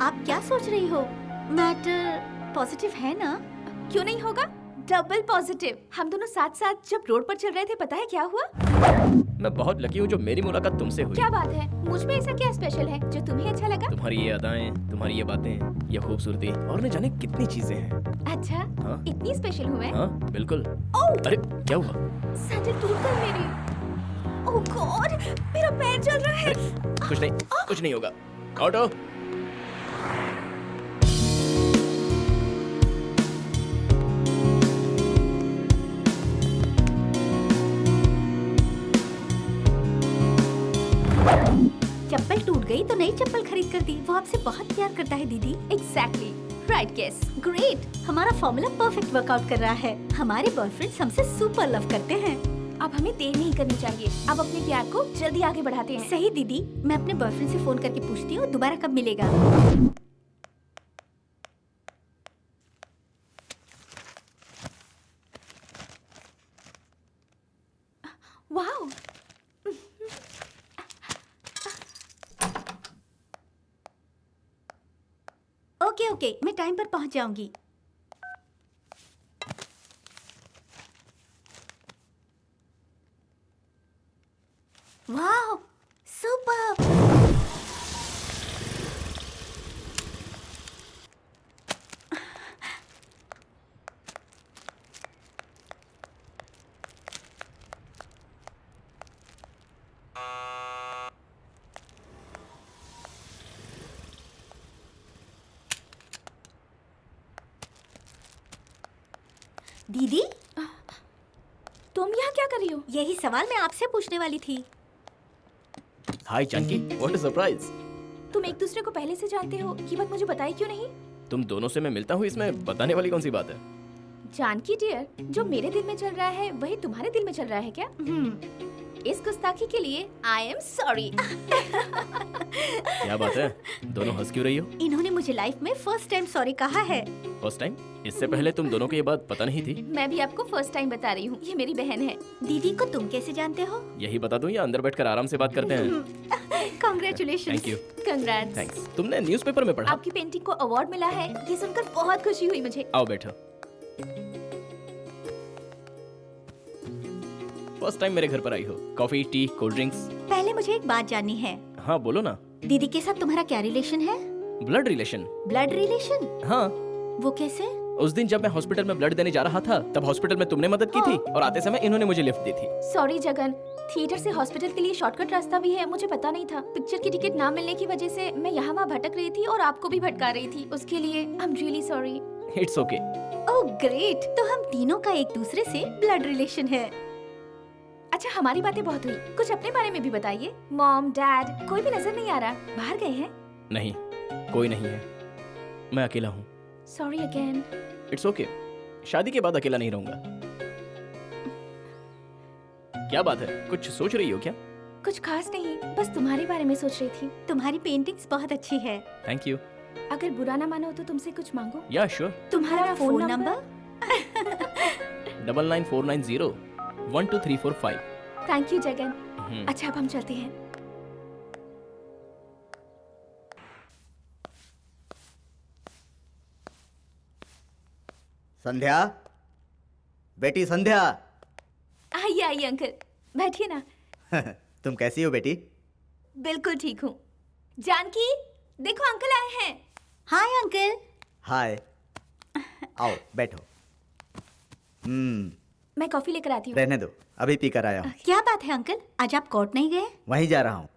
Speaker 9: आप क्या सोच रही हो? मैटर पॉजिटिव है ना?
Speaker 6: क्यों नहीं होगा, डबल पॉजिटिव। हम दोनों साथ साथ जब रोड पर चल रहे थे, पता है क्या हुआ?
Speaker 8: मैं बहुत लकी हूँ जो मेरी मुलाकात तुमसे हुई।
Speaker 6: क्या बात है, मुझ में ऐसा क्या स्पेशल है जो तुम्हें अच्छा लगा?
Speaker 8: तुम्हारी ये अदाएं, तुम्हारी ये बातें, ये खूबसूरती और न जाने कितनी चीजें हैं।
Speaker 6: अच्छा,
Speaker 8: हाँ?
Speaker 6: इतनी स्पेशल हूँ मैं?
Speaker 8: हाँ बिल्कुल।
Speaker 6: ओह!
Speaker 8: अरे क्या हुआ?
Speaker 6: सैंडल टूट गई मेरी। ओह गॉड, मेरा पैर जल रहा है।
Speaker 8: कुछ नहीं, कुछ नहीं होगा। ऑटो,
Speaker 9: चप्पल टूट गई तो नई चप्पल खरीद कर दी। वो आपसे बहुत प्यार करता है दीदी।
Speaker 6: Exactly, right guess.
Speaker 9: ग्रेट, हमारा फॉर्मूला परफेक्ट वर्कआउट कर रहा है। हमारे बॉयफ्रेंड्स हमसे सुपर लव करते हैं।
Speaker 6: अब हमें देर नहीं करनी चाहिए, अब अपने प्यार को जल्दी आगे बढ़ाते हैं।
Speaker 9: सही दीदी, मैं अपने बॉयफ्रेंड से फोन करके पूछती हूँ दोबारा कब मिलेगा। ओके ओके, मैं टाइम पर पहुंच जाऊंगी। वाह, सुपर। दीदी,
Speaker 6: तुम यहाँ क्या कर रही हो?
Speaker 9: यही सवाल मैं आपसे पूछने वाली थी।
Speaker 8: हाय जानकी, व्हाट अ सरप्राइज।
Speaker 6: तुम एक दूसरे को पहले से जानते हो, ये बात मुझे बताई क्यों नहीं?
Speaker 8: तुम दोनों से मैं मिलता हूँ, इसमें बताने वाली कौन सी बात है?
Speaker 6: जानकी डियर, जो मेरे दिल में चल रहा है वही तुम्हारे दिल में चल रहा है क्या? इस गुस्ताखी के लिए आई एम सॉरी।
Speaker 8: क्या बात है, दोनों हंस क्यों रही हो?
Speaker 9: इन्होंने मुझे लाइफ में फर्स्ट टाइम सॉरी कहा है।
Speaker 8: First time? इससे पहले तुम दोनों को ये बात पता नहीं थी?
Speaker 6: मैं भी आपको फर्स्ट टाइम बता रही हूँ, ये मेरी बहन है।
Speaker 9: दीदी को तुम कैसे जानते हो?
Speaker 8: यही बता दूं या अंदर बैठकर आराम से बात करते हैं?
Speaker 9: Congratulation.
Speaker 8: Thank you.
Speaker 6: Congrats.
Speaker 8: Thanks. तुमने न्यूज़पेपर में पढ़ा?
Speaker 6: आपकी पेंटिंग को अवार्ड मिला है, ये सुनकर बहुत खुशी हुई मुझे।
Speaker 8: आओ बैठो। फर्स्ट टाइम मेरे घर पर आई हो। Coffee, T, cold drinks?
Speaker 9: पहले मुझे एक बात जाननी है।
Speaker 8: हाँ बोलो ना।
Speaker 9: दीदी के साथ तुम्हारा क्या रिलेशन है?
Speaker 8: Blood relation.
Speaker 9: Blood relation?
Speaker 8: हाँ।
Speaker 9: वो कैसे?
Speaker 8: उस दिन जब मैं हॉस्पिटल में ब्लड देने जा रहा था, तब हॉस्पिटल में तुमने मदद की थी और आते समय इन्होंने मुझे लिफ्ट दी थी।
Speaker 6: सॉरी जगन, थिएटर से हॉस्पिटल के लिए शॉर्टकट रास्ता भी है, मुझे पता नहीं था। पिक्चर की टिकट ना मिलने की वजह से मैं यहाँ वहाँ भटक रही थी और आपको भी भटका रही थी। उसके लिए I am really sorry.
Speaker 8: It's okay.
Speaker 9: Oh great, तो हम तीनों का एक दूसरे से ब्लड रिलेशन है।
Speaker 6: अच्छा, हमारी बातें बहुत हुई, कुछ अपने बारे में भी बताइए। मॉम, डैड, कोई भी नजर नहीं आ रहा, बाहर गए हैं?
Speaker 8: नहीं, कोई नहीं है, मैं अकेला हूँ।
Speaker 6: Sorry again.
Speaker 8: इट्स ओके, शादी के बाद अकेला नहीं रहूंगा। क्या बात है, कुछ सोच रही हो क्या?
Speaker 6: कुछ खास नहीं, बस तुम्हारे बारे में सोच रही थी।
Speaker 9: तुम्हारी पेंटिंग्स बहुत अच्छी है।
Speaker 8: Thank you.
Speaker 6: अगर बुरा ना मानो तो तुमसे कुछ मांगो?
Speaker 8: या श्योर।
Speaker 6: तुम्हारा phone number?
Speaker 8: 9949012345।
Speaker 6: Thank you Jagan. अच्छा, अब हम चलते हैं।
Speaker 1: संध्या, बेटी संध्या।
Speaker 6: आइए आइए अंकल, बैठिए ना।
Speaker 1: तुम कैसी हो बेटी?
Speaker 6: बिल्कुल ठीक हूँ। जानकी, देखो अंकल आए हैं।
Speaker 9: Hi uncle.
Speaker 1: हाय, आओ बैठो।
Speaker 6: मैं कॉफी लेकर आती हूँ।
Speaker 1: रहने दो, अभी पी कर आया हूँ।
Speaker 9: क्या बात है अंकल, आज आप कोर्ट नहीं गए?
Speaker 1: वहीं जा रहा हूँ।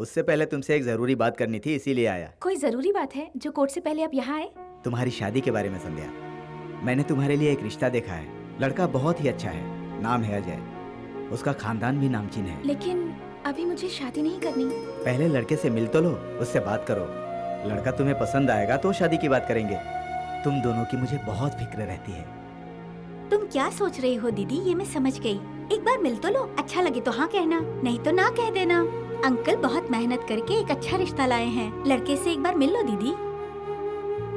Speaker 1: उससे पहले तुमसे एक जरूरी बात करनी थी, इसीलिए आया।
Speaker 6: कोई जरूरी बात है जो कोर्ट से पहले आप यहाँ आए?
Speaker 1: तुम्हारी शादी के बारे में संध्या। मैंने तुम्हारे लिए एक रिश्ता देखा है। लड़का बहुत ही अच्छा है, नाम है अजय। उसका खानदान भी नामचीन है।
Speaker 6: लेकिन अभी मुझे शादी नहीं करनी।
Speaker 1: पहले लड़के से मिल तो लो, उससे बात करो। लड़का तुम्हें पसंद आएगा तो शादी की बात करेंगे। तुम दोनों की मुझे बहुत फिक्र रहती है।
Speaker 9: तुम क्या सोच रही हो दीदी, ये मैं समझ गई। एक बार मिल तो लो, अच्छा लगे तो हाँ कहना, नहीं तो ना कह देना। अंकल बहुत मेहनत करके एक अच्छा रिश्ता लाए हैं, लड़के से एक बार मिल लो दीदी।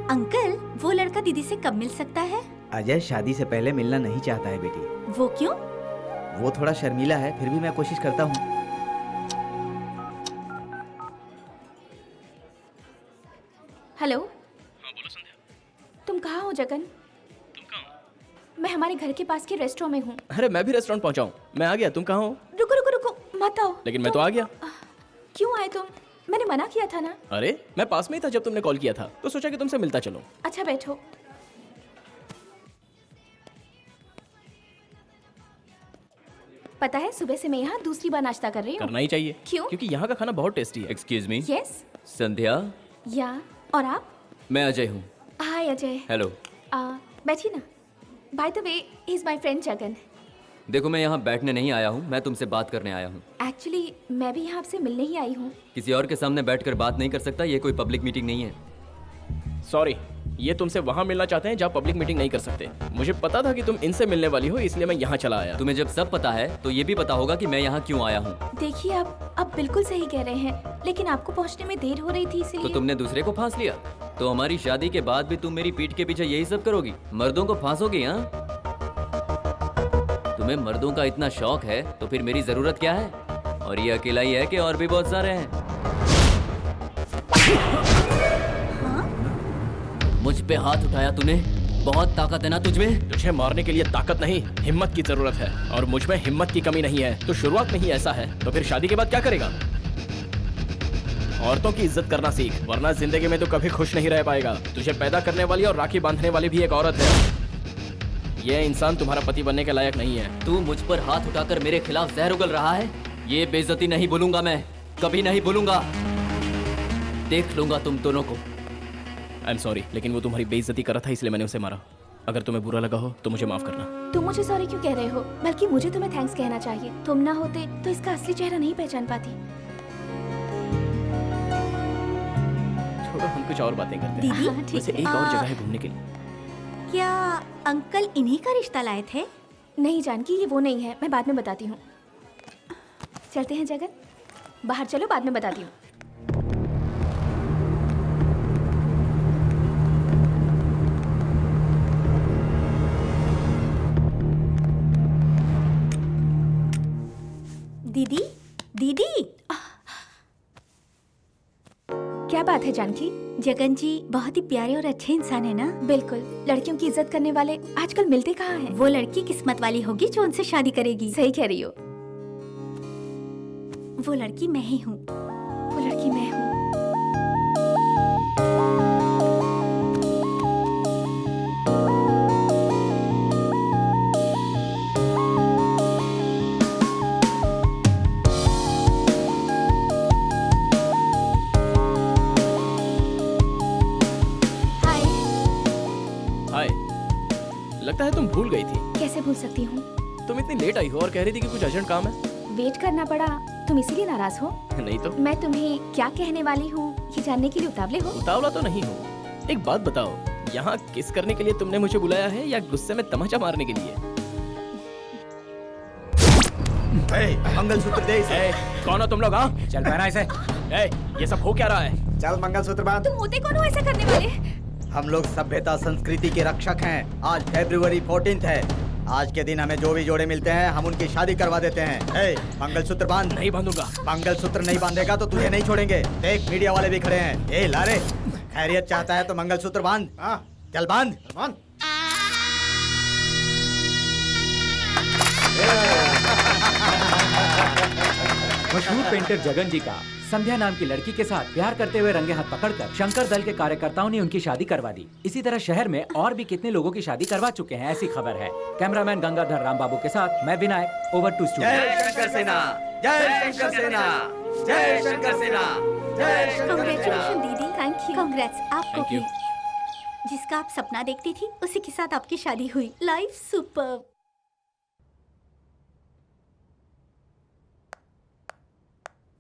Speaker 9: अंकल, वो लड़का दीदी से कब मिल सकता है?
Speaker 1: अजय शादी से पहले मिलना नहीं चाहता है बेटी।
Speaker 9: वो क्यों?
Speaker 1: वो थोड़ा शर्मीला है, फिर भी मैं कोशिश करता हूँ।
Speaker 6: हेलो।
Speaker 8: हाँ बोलो संध्या।
Speaker 6: तुम कहाँ हो जगन?
Speaker 8: तुम कहाँ हो?
Speaker 6: मैं हमारे घर के पास के रेस्टोरेंट में हूँ।
Speaker 8: अरे मैं भी रेस्टोरेंट पहुँचा हूँ, मैं आ गया। तुम कहाँ हो?
Speaker 6: रुको रुको रुको, मत आओ।
Speaker 8: लेकिन मैं तो आ गया।
Speaker 6: क्यों आए तुम? मैंने मना किया था ना।
Speaker 8: अरे मैं पास में ही था जब तुमने कॉल किया था, तो सोचा कि तुमसे मिलता चलो।
Speaker 6: अच्छा बैठो। पता है, सुबह से मैं यहाँ दूसरी बार नाश्ता कर रही हूँ।
Speaker 8: करना ही चाहिए।
Speaker 6: क्यों?
Speaker 8: क्योंकि यहाँ का खाना बहुत टेस्टी है।
Speaker 4: Excuse me.
Speaker 6: यस।
Speaker 4: संध्या,
Speaker 6: या और आप?
Speaker 4: मैं अजय हूँ।
Speaker 6: हाय अजय।
Speaker 4: हेलो।
Speaker 6: बैठिए ना। Bye the way, he is my friend Jagan.
Speaker 4: देखो, मैं यहाँ बैठने नहीं आया हूँ, मैं तुमसे बात करने आया हूँ।
Speaker 6: एक्चुअली मैं भी यहाँ आपसे मिलने ही आई हूँ।
Speaker 4: किसी और के सामने बैठकर बात नहीं कर सकता, ये कोई पब्लिक मीटिंग नहीं है।
Speaker 8: सॉरी, ये तुमसे वहाँ मिलना चाहते हैं जहाँ पब्लिक मीटिंग नहीं कर सकते। मुझे पता था कि तुम इनसे मिलने वाली हो, इसलिए मैं यहाँ चला आया।
Speaker 4: तुम्हें जब सब पता है तो ये भी पता होगा कि मैं यहाँ क्यों आया हूँ।
Speaker 6: देखिए, आप बिल्कुल सही कह रहे हैं, लेकिन आपको पहुँचने में देर हो रही थी इसलिए।
Speaker 4: तो तुमने दूसरे को फांस लिया? तो हमारी शादी के बाद भी तुम मेरी पीठ के पीछे यही सब करोगी? मर्दों को फांसोगी? हाँ, तुम्हें मर्दों का इतना शौक है तो फिर मेरी जरूरत क्या है? और ये अकेला ही है कि और भी बहुत सारे हैं? मुझ पे हाथ उठाया तूने? बहुत ताकत है ना तुझ में?
Speaker 8: तुझे मारने के लिए ताकत नहीं, हिम्मत की जरूरत है, और मुझ में हिम्मत की कमी नहीं है। तो शुरुआत में ही ऐसा है तो फिर शादी के बाद क्या करेगा? औरतों की इज्जत करना सीख, वरना जिंदगी में तो कभी खुश नहीं रह पाएगा। तुझे पैदा करने वाली और राखी बांधने वाली भी एक औरत है। यह इंसान तुम्हारा पति बनने के लायक नहीं है।
Speaker 4: तू मुझ पर हाथ उठाकर मेरे खिलाफ जहर उगल रहा है। ये बेइज्जती नहीं भूलूंगा मैं, कभी नहीं भूलूंगा। देख लूंगा तुम दोनों को।
Speaker 8: आई एम सॉरी, लेकिन वो तुम्हारी बेइज्जती कर रहा था इसलिए मैंने उसे मारा। अगर तुम्हें बुरा लगा हो तो मुझे माफ करना।
Speaker 6: तुम मुझे सॉरी क्यों कह रहे हो? बल्कि मुझे तुम्हें थैंक्स कहना चाहिए। तुम ना होते तो इसका असली चेहरा नहीं पहचान पाती।
Speaker 8: छोड़ो, हम कुछ और बातें करते हैं।
Speaker 9: दीदी, हाँ, ठीक
Speaker 8: वैसे
Speaker 9: है।
Speaker 8: एक और जगह है घूमने के लिए।
Speaker 9: क्या अंकल इन्हीं का रिश्ता लाए थे?
Speaker 6: नहीं जानकी, ये वो नहीं है, मैं बाद में बताती हूँ। चलते हैं जगन, बाहर चलो, बाद में बताती हूँ।
Speaker 9: दीदी, दीदी,
Speaker 6: क्या बात है जानकी?
Speaker 9: जगन जी बहुत ही प्यारे और अच्छे इंसान है ना?
Speaker 6: बिल्कुल, लड़कियों की इज्जत करने वाले आजकल मिलते कहाँ हैं?
Speaker 9: वो लड़की किस्मत वाली होगी जो उनसे शादी करेगी।
Speaker 6: सही कह रही हो।
Speaker 9: वो लड़की मैं ही हूँ।
Speaker 6: वो लड़की मैं हूँ। हाय।
Speaker 8: हाय, लगता है तुम भूल गई थी।
Speaker 6: कैसे भूल सकती हूँ?
Speaker 8: तुम इतनी लेट आई हो और कह रही थी कि कुछ अर्जेंट काम है।
Speaker 6: वेट करना पड़ा, तुम इसीलिए नाराज हो?
Speaker 8: नहीं तो।
Speaker 6: मैं तुम्हें क्या कहने वाली हूँ ये जानने के लिए उतावले हो?
Speaker 8: उतावला तो नहीं हो। एक बात बताओ, यहाँ किस करने के लिए तुमने मुझे बुलाया है या गुस्से में तमाचा मारने के लिए?
Speaker 1: मंगलसूत्र दे इसे।
Speaker 8: कौन हो तुम लोग? हाँ,
Speaker 3: चल पहना इसे।
Speaker 8: ये सब हो क्या रहा है?
Speaker 2: चल मंगलसूत्र बांध।
Speaker 6: तुम होते कौन हो ऐसा करने वाले?
Speaker 1: हम लोग सभ्यता संस्कृति के रक्षक हैं। आज फरवरी 14 है। आज के दिन हमें जो भी जोड़े मिलते हैं हम उनकी शादी करवा देते हैं। मंगलसूत्र बांध।
Speaker 8: नहीं बांधूंगा।
Speaker 1: मंगलसूत्र नहीं बांधेगा तो तुझे नहीं छोड़ेंगे। देख मीडिया वाले भी खड़े हैं। लारे, खैरियत चाहता है तो मंगलसूत्र बांध। चल बांध।
Speaker 2: बांध।
Speaker 3: मशहूर पेंटर जगन जी का संध्या नाम की लड़की के साथ प्यार करते हुए रंगे हाथ पकड़कर शंकर दल के कार्यकर्ताओं ने उनकी शादी करवा दी। इसी तरह शहर में और भी कितने लोगों की शादी करवा चुके हैं, ऐसी खबर है। कैमरामैन गंगाधर राम बाबू के साथ मैं विनायक, ओवर टू स्टूडियो।
Speaker 1: जय शंकर सेना, जय शंकर सेना, जय शंकर सेना, जय शंकर सेना।
Speaker 9: कांग्रेचुलेशन दीदी।
Speaker 6: Thank you.
Speaker 9: कांग्रेट्स आपको
Speaker 8: Thank you.
Speaker 9: भी। जिसका आप सपना देखती थी उसी के साथ आपकी शादी हुई। Life superb.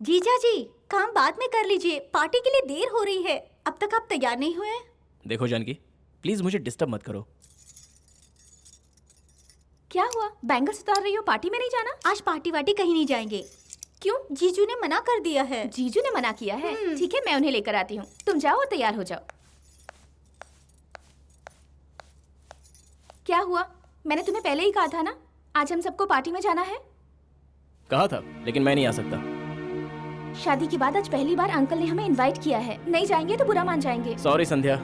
Speaker 9: जीजा जी, काम बाद में कर लीजिए, पार्टी के लिए देर हो रही है। अब तक आप तैयार नहीं हुए?
Speaker 8: देखो जानकी, प्लीज मुझे डिस्टर्ब मत करो।
Speaker 6: क्या हुआ? बैंगल्स उतार रही हो, पार्टी में नहीं जाना?
Speaker 9: आज पार्टी वार्टी कहीं नहीं जाएंगे।
Speaker 6: क्यों?
Speaker 9: जीजू ने मना कर दिया है।
Speaker 6: जीजू ने मना किया है? ठीक है, मैं उन्हें लेकर आती हूँ। तुम जाओ और तैयार हो जाओ। क्या हुआ? मैंने तुम्हें पहले ही कहा था ना, आज हम सबको पार्टी में जाना है।
Speaker 8: कहा था, लेकिन मैं नहीं आ सकता।
Speaker 6: शादी के बाद आज पहली बार अंकल ने हमें इनवाइट किया है। नहीं जाएंगे तो बुरा मान जाएंगे।
Speaker 8: सॉरी संध्या,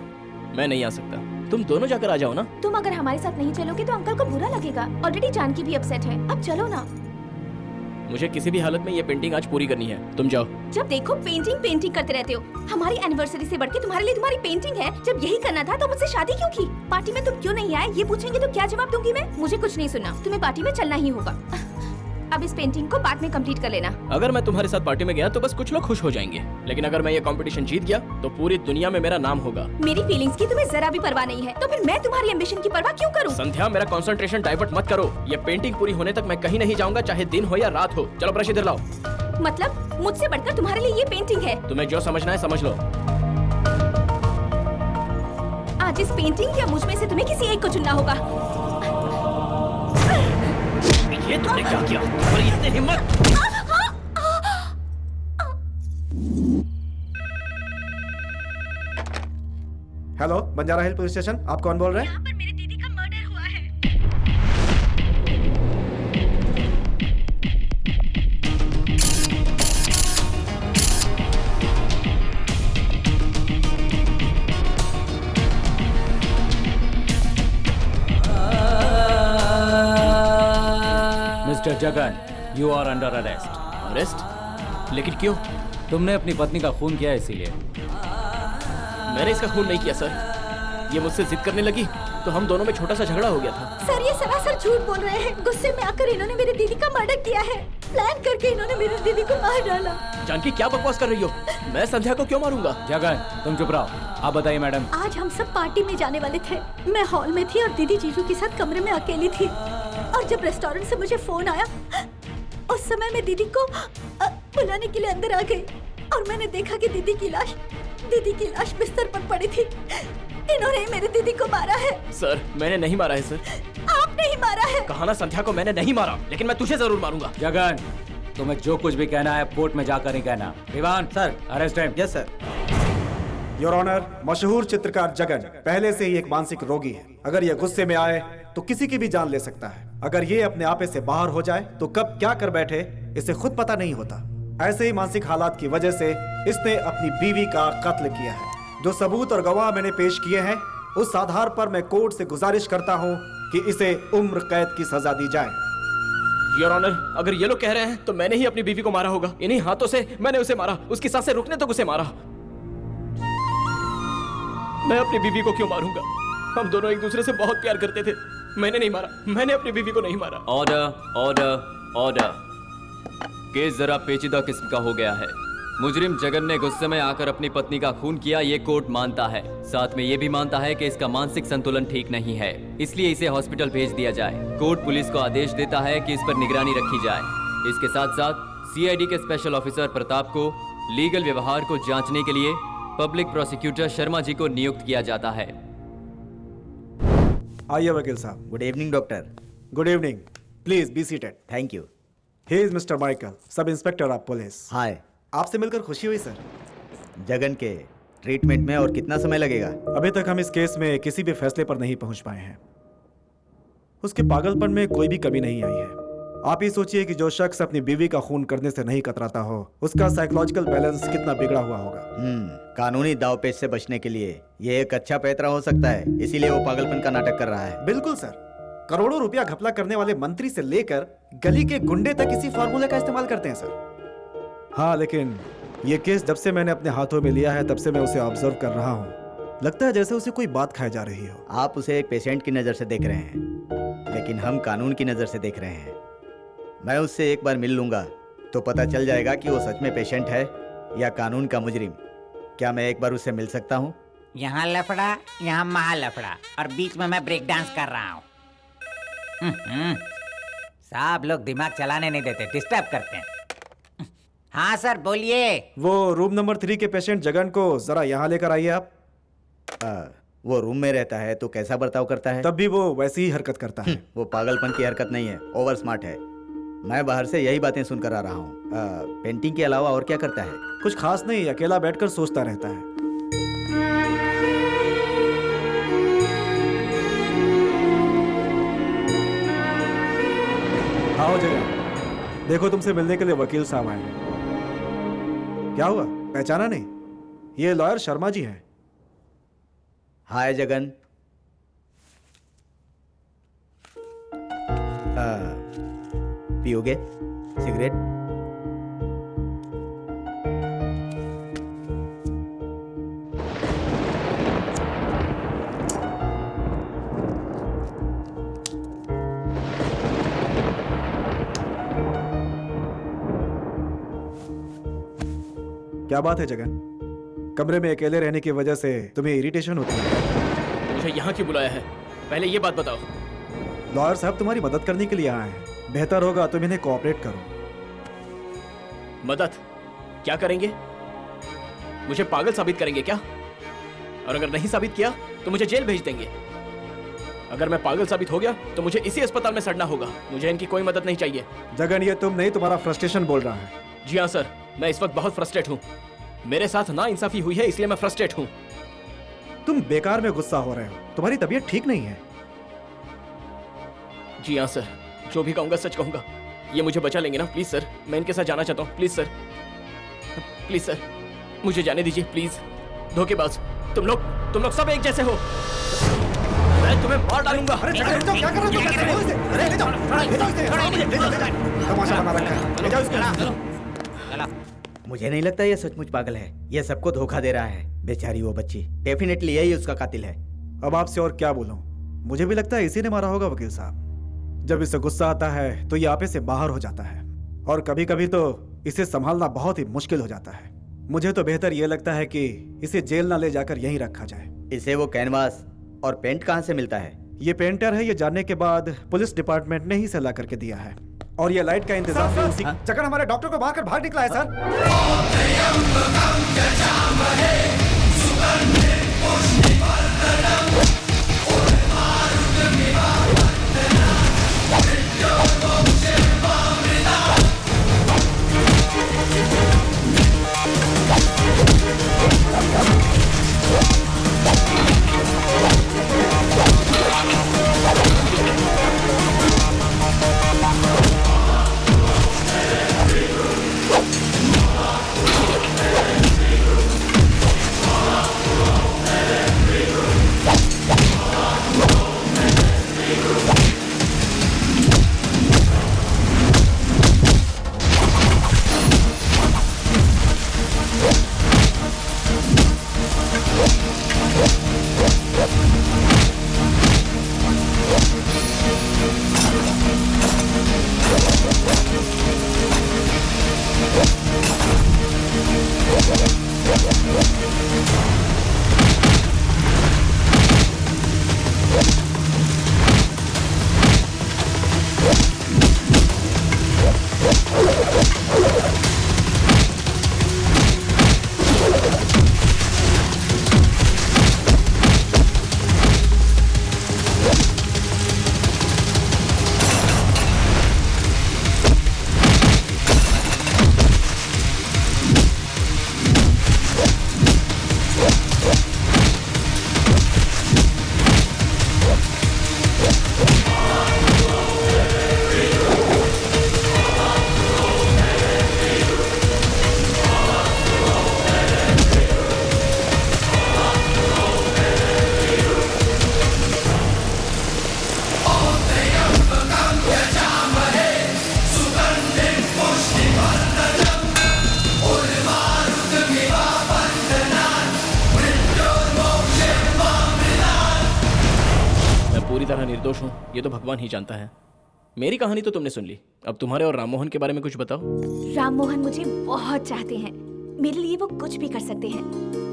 Speaker 8: मैं नहीं आ सकता। तुम दोनों जाकर आ जाओ ना।
Speaker 6: तुम अगर हमारे साथ नहीं चलोगे तो अंकल को बुरा लगेगा। ऑलरेडी जानकी भी अपसेट है। अब चलो ना।
Speaker 8: मुझे किसी भी हालत में ये पेंटिंग आज पूरी करनी है। तुम जाओ।
Speaker 6: जब देखो पेंटिंग पेंटिंग करते रहते हो। हमारी एनिवर्सरी से बढ़ के तुम्हारे लिए तुम्हारी पेंटिंग है। जब यही करना था तो मुझसे शादी क्यों की? पार्टी में तुम क्यों नहीं आए ये पूछेंगे तो क्या जवाब दूंगी मैं? मुझे कुछ नहीं सुनना, तुम्हें पार्टी में चलना ही होगा। अब इस पेंटिंग को बाद में कंप्लीट कर लेना।
Speaker 8: अगर मैं तुम्हारे साथ पार्टी में गया तो बस कुछ लोग खुश हो जाएंगे, लेकिन अगर मैं ये कंपटीशन जीत गया तो पूरी दुनिया में मेरा नाम होगा।
Speaker 6: मेरी फीलिंग्स की तुम्हें जरा भी परवाह नहीं है, तो फिर मैं तुम्हारी एम्बिशन की परवाह क्यों करूं?
Speaker 8: संध्या, मेरा कंसंट्रेशन डाइवर्ट मत करो। ये पेंटिंग पूरी होने तक मैं कहीं नहीं जाऊंगा, चाहे दिन हो या रात हो। चलो ब्रश इधर लाओ।
Speaker 6: मतलब मुझसे बढ़कर तुम्हारे लिए ये पेंटिंग है?
Speaker 8: तुम्हें जो समझना है समझ लो।
Speaker 6: आज इस पेंटिंग या मुझ में से तुम्हें किसी एक को चुनना होगा।
Speaker 8: ये तुमने क्या किया? तुम्हारी इतनी हिम्मत!
Speaker 2: हेलो, बंजारा हिल पुलिस स्टेशन, आप कौन बोल रहे हैं?
Speaker 7: यहाँ पर मेरी दीदी का मर्डर हुआ है।
Speaker 3: Mister Jagan, you are under arrest.
Speaker 8: Arrest? लेकिन क्यों?
Speaker 3: तुमने अपनी पत्नी का खून किया इसीलिए।
Speaker 8: मैंने इसका खून नहीं किया सर। ये मुझसे जिद करने लगी तो हम दोनों में छोटा सा झगड़ा हो गया था।
Speaker 9: सर ये सरासर झूठ बोल रहे हैं। गुस्से में आकर इन्होंने मेरी दीदी का मर्डर किया है। प्लान करके इन्होंने मेरी दीदी को मार डाला।
Speaker 8: जानकी क्या बकवास कर रही हो? मैं संध्या को क्यों मारूंगा?
Speaker 3: जगन तुम चुप रहो। आप बताइए मैडम।
Speaker 9: आज हम सब पार्टी में जाने वाले थे। मैं हॉल में थी और दीदी जीजू के साथ कमरे में अकेली थी। और जब रेस्टोरेंट से मुझे फोन आया, उस समय मैं दीदी को बुलाने के लिए अंदर आ गई और मैंने देखा कि दीदी की लाश बिस्तर पर पड़ी थी। इन्होंने मेरी दीदी को मारा है।
Speaker 8: सर मैंने नहीं मारा है सर।
Speaker 9: आपने ही मारा है।
Speaker 8: कहा ना संध्या को मैंने नहीं मारा, लेकिन मैं तुझे जरूर मारूंगा।
Speaker 3: जगन तुम्हें जो कुछ भी कहना है कोर्ट में जाकर ही कहना। Diwan
Speaker 1: sir.
Speaker 3: Arrest him.
Speaker 1: Yes sir.
Speaker 2: Your honour, मशहूर चित्रकार जगन पहले से ही एक मानसिक रोगी है। अगर ये गुस्से में आए तो किसी की भी जान ले सकता है। अगर ये अपने आपे से बाहर हो जाए तो कब क्या कर बैठे इसे खुद पता नहीं होता। ऐसे ही मानसिक हालात की वजह से इसने अपनी बीवी का कत्ल किया है। जो सबूत और गवाह मैंने पेश किए हैं, उस आधार पर मैं कोर्ट से गुजारिश करता हूं कि इसे उम्र कैद की सजा दी जाए।
Speaker 8: योर ऑनर, अगर ये लोग कह रहे हैं तो मैंने ही अपनी बीवी को मारा होगा। इन्हीं हाथों से मैंने उसे मारा। उसकी सांसें रुकने तक उसे मारा। मैं अपनी बीवी को क्यों मारूंगा? हम दोनों एक दूसरे से बहुत प्यार करते थे। मैंने नहीं मारा। मैंने अपनी बीवी को नहीं मारा।
Speaker 4: Order order order. केस जरा पेचीदा किस्म का हो गया है। मुजरिम जगन ने गुस्से में आकर अपनी पत्नी का खून किया, ये कोर्ट मानता है। साथ में ये भी मानता है कि इसका मानसिक संतुलन ठीक नहीं है, इसलिए इसे हॉस्पिटल भेज दिया जाए। कोर्ट पुलिस को आदेश देता है कि इस पर निगरानी रखी जाए। इसके साथ साथ सीआईडी के स्पेशल ऑफिसर प्रताप को लीगल व्यवहार को जांचने के लिए पब्लिक प्रोसिक्यूटर शर्मा जी को नियुक्त किया जाता है।
Speaker 2: आइए वकील साहब।
Speaker 1: Good evening doctor.
Speaker 2: Good evening. Please be seated.
Speaker 1: Thank you.
Speaker 2: He is mister Michael, sub inspector of police.
Speaker 1: Hi.
Speaker 2: आपसे मिलकर खुशी हुई सर।
Speaker 1: जगन के ट्रीटमेंट में और कितना समय लगेगा?
Speaker 2: अभी तक हम इस केस में किसी भी फैसले पर नहीं पहुंच पाए हैं। उसके पागलपन में कोई भी कमी नहीं आई है। आप ही सोचिए कि जो शख्स अपनी बीवी का खून करने से नहीं कतराता हो, उसका साइकोलॉजिकल बैलेंस कितना बिगड़ा हुआ होगा।
Speaker 1: कानूनी दावपेच से बचने के लिए ये एक अच्छा पैतरा हो सकता है, इसीलिए वो पागलपन का नाटक कर रहा है।
Speaker 2: बिल्कुल सर। करोड़ों रुपया घपला करने वाले मंत्री से लेकर गली के गुंडे तक इसी फार्मूले का इस्तेमाल करते हैं सर। हाँ, लेकिन ये केस जब से मैंने अपने हाथों में लिया है तब से मैं उसे ऑब्जर्व कर रहा हूँ। लगता है जैसे उसे कोई बात खाई जा रही हो।
Speaker 1: आप उसे एक पेशेंट की नजर से देख रहे हैं, लेकिन हम कानून की नजर से देख रहे हैं। मैं उससे एक बार मिल लूंगा तो पता चल जाएगा कि वो सच में पेशेंट है या कानून का मुजरिम। क्या मैं एक बार उससे मिल सकता हूँ?
Speaker 5: यहाँ लफड़ा, यहाँ महा लफड़ा, और बीच में मैं ब्रेक डांस कर रहा हूँ। सब लोग दिमाग चलाने नहीं देते, डिस्टर्ब करते हैं। हाँ सर बोलिए।
Speaker 2: वो रूम नंबर 3 के पेशेंट जगन को जरा यहाँ लेकर आइए आप।
Speaker 1: वो रूम में रहता है तो कैसा बर्ताव करता है?
Speaker 2: तब भी वो वैसी ही हरकत करता है।
Speaker 1: वो पागलपन की हरकत नहीं है, ओवर स्मार्ट है। मैं बाहर से यही बातें सुनकर आ रहा हूँ। पेंटिंग के अलावा और क्या करता है?
Speaker 2: कुछ खास नहीं, अकेला बैठकर सोचता रहता है। आओ जगन, देखो तुमसे मिलने के लिए वकील साहब आए हैं। क्या हुआ, पहचाना नहीं? ये लॉयर शर्मा जी हैं।
Speaker 1: हाय जगन। पियोगे सिगरेट?
Speaker 2: क्या बात है जगन? कमरे में अकेले रहने की वजह से तुम्हें इरिटेशन होती है?
Speaker 8: मुझे यहाँ क्यों बुलाया है, पहले ये बात बताओ।
Speaker 2: लॉयर साहब तुम्हारी मदद करने के लिए आए हैं। बेहतर होगा तुम इन्हें कोऑपरेट करो।
Speaker 8: मदद? क्या करेंगे? मुझे पागल साबित करेंगे क्या? और अगर नहीं साबित किया तो मुझे जेल भेज देंगे। अगर मैं पागल साबित हो गया तो मुझे इसी अस्पताल में सड़ना होगा। मुझे इनकी कोई मदद नहीं चाहिए।
Speaker 2: जगन, ये तुम नहीं, तुम्हारा फ्रस्ट्रेशन बोल रहा है।
Speaker 8: जी हाँ सर, मैं इस वक्त बहुत फ्रस्ट्रेट हूँ। मेरे साथ ना इंसाफी हुई है, इसलिए मैं फ्रस्ट्रेट हूँ।
Speaker 2: तुम बेकार में गुस्सा हो रहे हो, तुम्हारी तबीयत ठीक नहीं है।
Speaker 8: जी हाँ सर, जो भी कहूँगा सच कहूँगा। ये मुझे बचा लेंगे ना? प्लीज सर, मैं इनके साथ जाना चाहता हूँ। प्लीज सर, प्लीज सर, मुझे जाने दीजिए प्लीज। धोखेबाज, तुम लोग सब एक जैसे हो। मैं तुम्हें मार डालूंगा।
Speaker 2: अरे जगन रुक जाओ, क्या कर रहे हो? कैसे ले इसे? अरे ले जाओ, ले जाओ इसे। तमाशा बना रखा है, ले जाओ इसको।
Speaker 1: मुझे नहीं लगता ये सचमुच पागल है, ये सबको धोखा दे रहा है। बेचारी वो बच्ची, डेफिनेटली यही उसका कातिल है।
Speaker 2: अब आपसे और क्या बोलूं, मुझे भी लगता है इसी ने मारा होगा वकील साहब। जब इसे गुस्सा आता है तो ये आपे से बाहर हो जाता है, और कभी कभी तो इसे संभालना बहुत ही मुश्किल हो जाता है। मुझे तो बेहतर ये लगता है कि इसे जेल ना ले जाकर यहीं रखा जाए।
Speaker 1: इसे वो कैनवास और पेंट कहाँ से मिलता है?
Speaker 2: ये पेंटर है, ये जानने के बाद पुलिस डिपार्टमेंट ने ही सलाह करके दिया है। और ये लाइट का इंतजाम भी उसी। जगन हमारे डॉक्टर को मारकर भाग निकला है सर।
Speaker 8: पूरी तरह निर्दोष हूँ ये तो भगवान ही जानता है। मेरी कहानी तो तुमने सुन ली, अब तुम्हारे और राममोहन के बारे में कुछ बताओ।
Speaker 6: राममोहन मुझे बहुत चाहते हैं, मेरे लिए वो कुछ भी कर सकते हैं,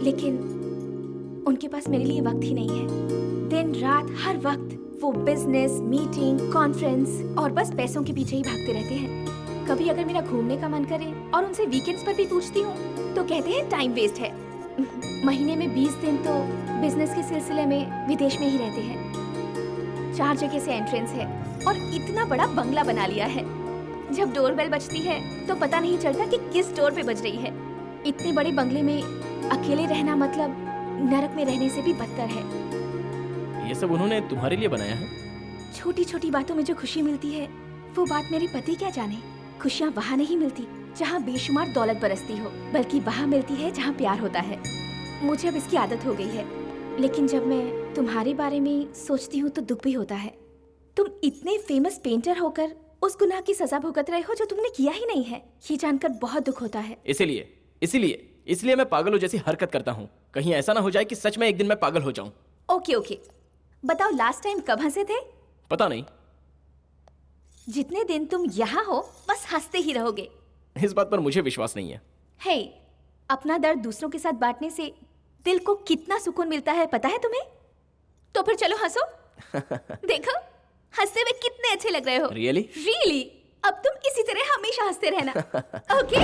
Speaker 6: लेकिन उनके पास मेरे लिए वक्त ही नहीं है। दिन रात हर वक्त वो बिजनेस, मीटिंग, कॉन्फ्रेंस और बस पैसों के पीछे ही भागते रहते हैं। कभी अगर मेरा घूमने का मन करे और उनसे वीकेंड्स पर भी पूछती हूँ तो कहते हैं टाइम वेस्ट है। महीने में 20 दिन तो बिजनेस के सिलसिले में विदेश में ही रहते हैं। 4 जगह से एंट्रेंस है और इतना बड़ा बंगला बना लिया है। जब डोरबेल बजती है तो पता नहीं चलता कि किस डोर पे बज रही है। इतने बड़े बंगले में अकेले रहना मतलब नरक में रहने से भी बदतर है।
Speaker 8: ये सब उन्होंने तुम्हारे लिए बनाया है?
Speaker 6: छोटी छोटी बातों में जो खुशी मिलती है वो बात मेरे पति क्या जाने। खुशियाँ वहाँ नहीं मिलती जहाँ बेशुमार दौलत बरसती हो, बल्कि वहाँ मिलती है जहाँ प्यार होता है। मुझे अब इसकी आदत हो गई है, लेकिन जब मैं तुम्हारे बारे में सोचती हूँ तो दुख भी होता है। तुम इतने फेमस पेंटर होकर उस गुनाह की सजा भुगत रहे हो जो तुमने किया ही नहीं है। ये जानकर बहुत दुख होता है।
Speaker 8: इसलिए मैं पागलों जैसी हरकत करता हूँ। कहीं ऐसा ना हो जाए कि सच में एक दिन मैं पागल हो जाऊं।
Speaker 6: ओके, बताओ लास्ट टाइम कब हंसे थे?
Speaker 8: पता नहीं।
Speaker 6: जितने दिन तुम यहाँ हो बस हंसते ही रहोगे।
Speaker 8: इस बात पर मुझे विश्वास नहीं है।
Speaker 6: हे, अपना दर्द दूसरों के साथ बांटने से दिल को कितना सुकून मिलता है पता है तुम्हें? तो फिर चलो हंसो। देखो हंसते हुए कितने अच्छे लग रहे हो।
Speaker 8: रियली?
Speaker 6: अब तुम इसी तरह हमेशा हंसते रहना। ओके?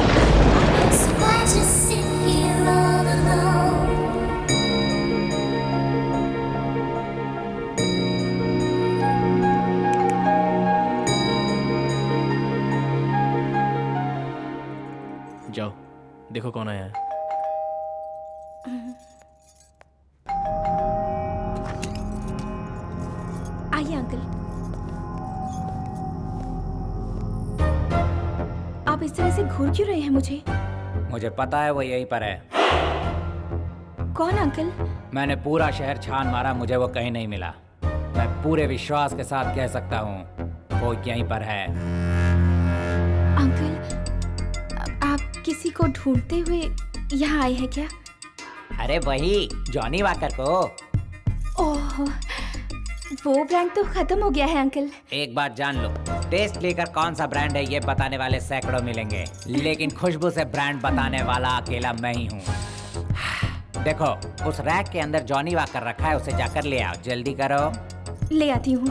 Speaker 8: जाओ देखो कौन आया है।
Speaker 6: आइए अंकल। आप इस तरह से घूर क्यों रहे हैं मुझे?
Speaker 3: मुझे पता है वो यहीं पर है।
Speaker 6: कौन अंकल?
Speaker 3: मैंने पूरा शहर छान मारा, मुझे वो कहीं नहीं मिला। पूरे विश्वास के साथ कह सकता हूँ वो यहीं पर है।
Speaker 6: अंकल, आप किसी को ढूंढते हुए यहाँ आए हैं क्या?
Speaker 5: अरे वही जॉनी वॉकर को।
Speaker 6: ओह, वो ब्रांड तो खत्म हो गया है अंकल।
Speaker 5: एक बात जान लो, टेस्ट लेकर कौन सा ब्रांड है ये बताने वाले सैकड़ों मिलेंगे, लेकिन खुशबू से ब्रांड बताने वाला अकेला मैं ही हूँ। देखो, उस रैक के अंदर जॉनी वॉकर रखा है, उसे जाकर ले आओ, जल्दी करो।
Speaker 6: ले आती हूँ।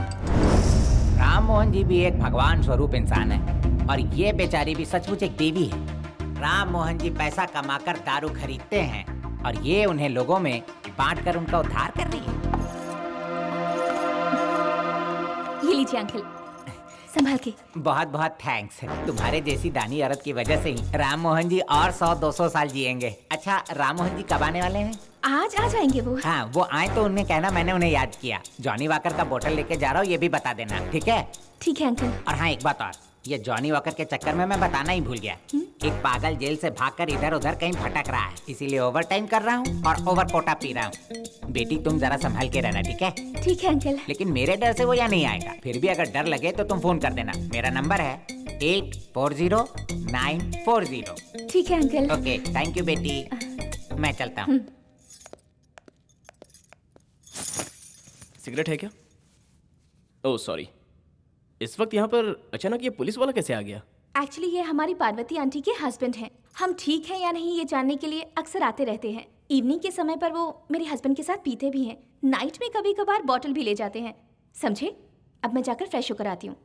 Speaker 5: राम मोहन जी भी एक भगवान स्वरूप इंसान है और ये बेचारी भी सचमुच एक देवी है। राम मोहन जी पैसा कमाकर दारू खरीदते हैं और ये उन्हें लोगों में बांटकर उनका उद्धार कर रही है।
Speaker 6: ये लीजिए अंकल, संभाल के।
Speaker 5: बहुत बहुत थैंक्स। तुम्हारे जैसी दानी औरत की वजह से ही राम मोहन जी और 100-200 साल जिएंगे। अच्छा, राम मोहन जी कब आने वाले हैं?
Speaker 6: आज आ जाएंगे वो।
Speaker 5: हाँ, वो आए तो उन्हें कहना मैंने उन्हें याद किया। जॉनी वॉकर का बोतल लेके जा रहा हूँ, ये भी बता देना, ठीक है?
Speaker 6: ठीक है अंकल।
Speaker 5: और हाँ, एक बात और, ये जॉनी वॉकर के चक्कर में मैं बताना ही भूल गया। एक पागल जेल से भागकर इधर उधर कहीं भटक रहा है, इसीलिए ओवर टाइम कर रहा हूँ और ओवर कोटा पी रहा हूँ। बेटी तुम जरा संभाल के रहना, ठीक है?
Speaker 6: ठीक है अंकल।
Speaker 5: लेकिन मेरे डर से वो यहाँ नहीं आएगा। फिर भी अगर डर लगे तो तुम फोन कर देना। मेरा नंबर है 840940।
Speaker 6: ठीक है अंकल।
Speaker 5: ओके, थैंक यू बेटी, मैं चलता हूँ।
Speaker 8: सिगरेट है क्या? Oh sorry. इस वक्त यहाँ पर अचानक ये पुलिस वाला कैसे आ गया?
Speaker 6: एक्चुअली ये हमारी पार्वती आंटी के हस्बैंड हैं। हम ठीक हैं या नहीं ये जानने के लिए अक्सर आते रहते हैं। इवनिंग के समय पर वो मेरे हस्बैंड के साथ पीते भी हैं। नाइट में कभी कभार बॉटल भी ले जाते हैं। समझे? अब मैं जाकर फ्रेश होकर आती हूँ।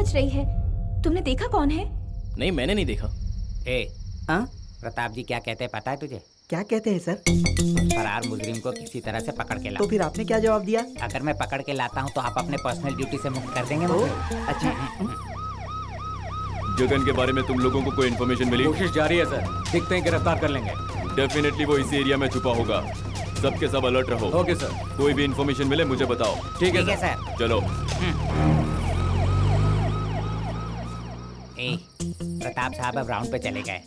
Speaker 6: रही है। तुमने देखा कौन है?
Speaker 8: नहीं, मैंने नहीं देखा।
Speaker 5: प्रताप जी क्या कहते हैं पता है तुझे?
Speaker 11: क्या कहते हैं सर?
Speaker 5: फरार मुजरिम को किसी तरह से पकड़ के ला।
Speaker 11: तो फिर आपने क्या जवाब दिया?
Speaker 5: अगर मैं पकड़ के लाता हूँ तो आप अपने पर्सनल ड्यूटी से मुक्त कर देंगे मुझे?
Speaker 11: अच्छा।
Speaker 4: जगन के बारे में तुम लोगों को कोई इन्फॉर्मेशन मिली?
Speaker 3: कोशिश जारी है सर, देखते हैं गिरफ्तार कर लेंगे।
Speaker 4: डेफिनेटली वो इसी एरिया में छुपा होगा। सबके सब अलर्ट रहो।
Speaker 3: Okay sir.
Speaker 4: कोई भी इन्फॉर्मेशन मिले मुझे बताओ।
Speaker 3: ठीक है
Speaker 5: सर।
Speaker 4: चलो।
Speaker 5: प्रताप साहब अब राउंड पे चले गए।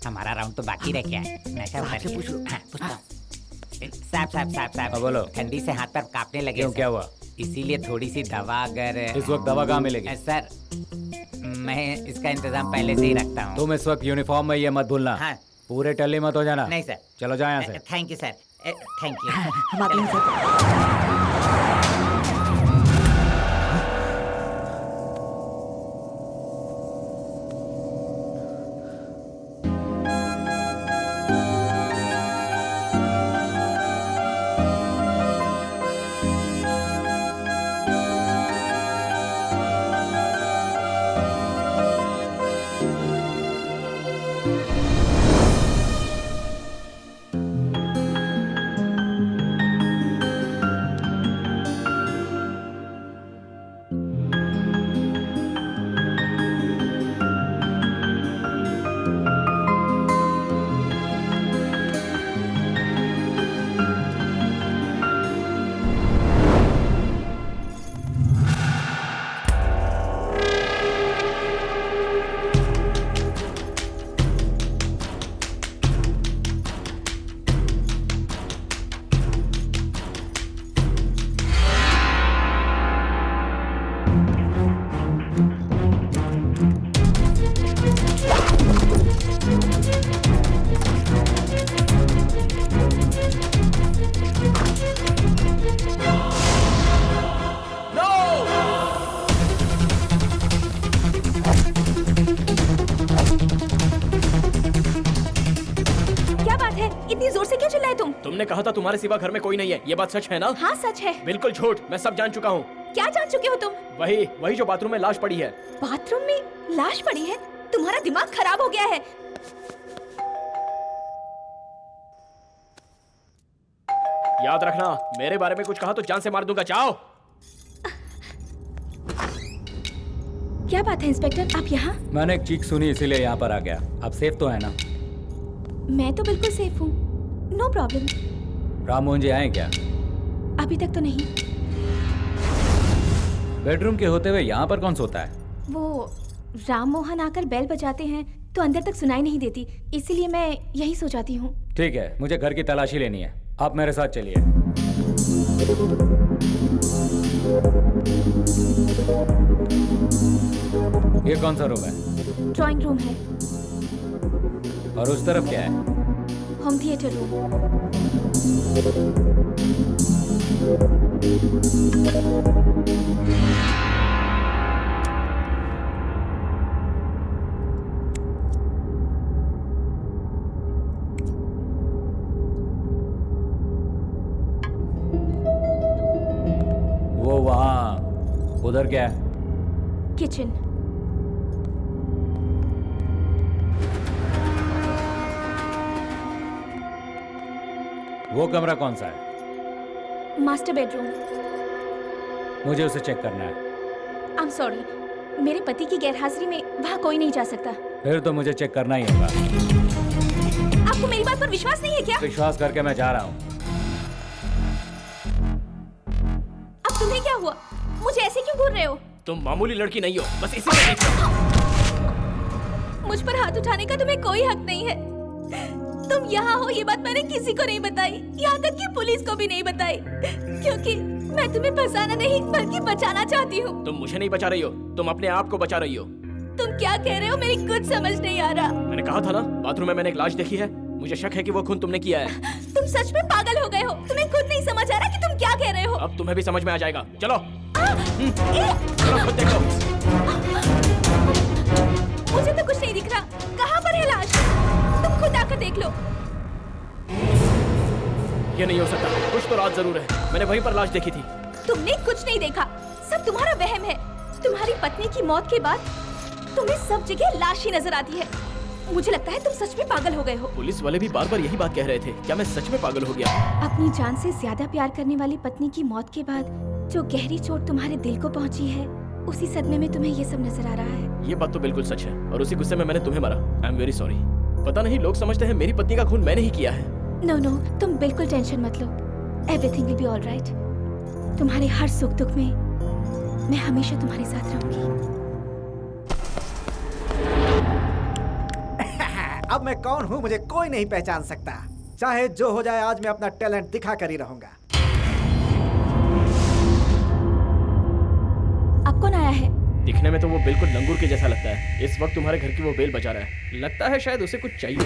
Speaker 5: हमारा राउंड तो बाकी रह गया है। मैं क्या पूछ लूं? हाँ, पूछता हूँ। साहब
Speaker 3: बोलो।
Speaker 5: ठंडी से हाथ पर कांपने लगे।
Speaker 3: क्यों, क्या हुआ?
Speaker 5: इसीलिए थोड़ी सी दवा अगर
Speaker 3: इस वक्त दवा कहाँ मिलेगी?
Speaker 5: सर, मैं इसका इंतजाम पहले से ही रखता हूँ।
Speaker 3: तुम इस वक्त यूनिफॉर्म में, ये मत भूलना।
Speaker 5: हाँ।
Speaker 3: पूरे टल्ली मत हो जाना।
Speaker 5: नहीं सर।
Speaker 3: चलो जाओ यहाँ से।
Speaker 5: Thank you sir, thank you.
Speaker 11: हम आते हैं सर।
Speaker 8: तुमने कहा था तुम्हारे सिवा घर में कोई नहीं है, ये बात सच है ना?
Speaker 6: हाँ सच है।
Speaker 8: बिल्कुल झूठ, मैं सब जान चुका हूँ।
Speaker 6: क्या जान चुके हो तुम?
Speaker 8: वही जो बाथरूम में लाश पड़ी है।
Speaker 6: बाथरूम में लाश पड़ी है? तुम्हारा दिमाग खराब हो गया है।
Speaker 8: याद रखना, मेरे बारे में कुछ कहा तो जान से मार दूंगा। जाओ।
Speaker 6: क्या बात है इंस्पेक्टर, आप यहाँ?
Speaker 3: मैंने एक चीख सुनी इसीलिए यहाँ पर आ गया। आप सेफ तो है ना?
Speaker 6: मैं तो बिल्कुल सेफ हूँ, नो प्रॉब्लम।
Speaker 3: राम मोहन जी आए क्या?
Speaker 6: अभी तक तो नहीं।
Speaker 3: बेडरूम के होते हुए यहाँ पर कौन सोता है?
Speaker 6: वो राम मोहन आकर बेल बजाते हैं तो अंदर तक सुनाई नहीं देती, इसीलिए मैं यही सो जाती हूँ।
Speaker 3: ठीक है, मुझे घर की तलाशी लेनी है, आप मेरे साथ चलिए। ये कौन सा रूम है?
Speaker 6: ड्राइंग रूम है।
Speaker 3: और उस तरफ क्या है?
Speaker 6: Home theatre room.
Speaker 3: वो वहाँ उधर क्या है?
Speaker 6: किचन।
Speaker 3: वो कमरा कौन सा है?
Speaker 6: Master bedroom.
Speaker 3: मुझे उसे चेक करना है।
Speaker 6: आई एम सॉरी, मेरे पति की गैरहाजिरी में वहाँ कोई नहीं जा सकता।
Speaker 3: फिर तो मुझे चेक करना ही होगा।
Speaker 6: आपको मेरी बात पर विश्वास नहीं है क्या?
Speaker 3: विश्वास करके मैं जा रहा हूँ।
Speaker 6: अब तुम्हें क्या हुआ? मुझे ऐसे क्यों घूर रहे हो?
Speaker 8: तुम मामूली लड़की नहीं हो, बस इसीलिए देख रहा हूं।
Speaker 6: मुझ पर हाथ उठाने का तुम्हें कोई हक नहीं है। तुम यहाँ हो ये बात मैंने किसी को नहीं बताई, यहाँ तक कि पुलिस को भी नहीं बताई, क्योंकि मैं तुम्हें फंसाना नहीं बल्कि बचाना चाहती हूँ।
Speaker 8: तुम मुझे नहीं बचा रही हो, तुम अपने आप को बचा रही हो।
Speaker 6: तुम क्या कह रहे हो? मेरी कुछ समझ नहीं आ रहा।
Speaker 8: मैंने कहा था ना, बाथरूम में मैंने एक लाश देखी है। मुझे शक है कि वो खून तुमने किया है।
Speaker 6: तुम सच में पागल हो गए हो। तुम्हें खुद नहीं समझ आ रहा कि तुम क्या कह रहे हो।
Speaker 8: अब तुम्हें भी समझ में आ जाएगा। चलो चलो खुद देखो।
Speaker 6: मुझे तो कुछ नहीं दिख रहा। कहाँ पर है लाश? तुम खुद आकर देख लो।
Speaker 8: ये नहीं हो सकता, कुछ तो राज जरूर है। मैंने वहीं पर लाश देखी थी।
Speaker 6: तुमने कुछ नहीं देखा, सब तुम्हारा वहम है। तुम्हारी पत्नी की मौत के बाद तुम्हें सब जगह लाश ही नजर आती है। मुझे लगता है तुम सच में पागल हो गए हो।
Speaker 8: पुलिस वाले भी बार बार यही बात कह रहे थे। क्या मैं सच में पागल हो गया?
Speaker 6: अपनी जान से ज्यादा प्यार करने वाली पत्नी की मौत के बाद जो गहरी चोट तुम्हारे दिल को पहुंची है, उसी सदमे में तुम्हें ये सब नजर आ रहा है।
Speaker 8: ये बात तो बिल्कुल सच है, और उसी गुस्से में मैंने तुम्हें मारा। I am very sorry. पता नहीं लोग समझते हैं मेरी पत्नी का खून मैंने ही किया है।
Speaker 6: नो नो, तुम बिल्कुल टेंशन मत लो। Everything will be alright. तुम्हारे हर सुख दुख में मैं हमेशा तुम्हारे साथ रहूंगी।
Speaker 2: अब मैं कौन हूँ मुझे कोई नहीं पहचान सकता। चाहे जो हो जाए, आज मैं अपना टैलेंट दिखा कर ही रहूंगा।
Speaker 6: अब कौन आया है?
Speaker 8: दिखने में तो वो बिल्कुल लंगूर के जैसा लगता है। इस वक्त तुम्हारे घर की वो बेल बजा रहा है। लगता है शायद उसे कुछ चाहिए।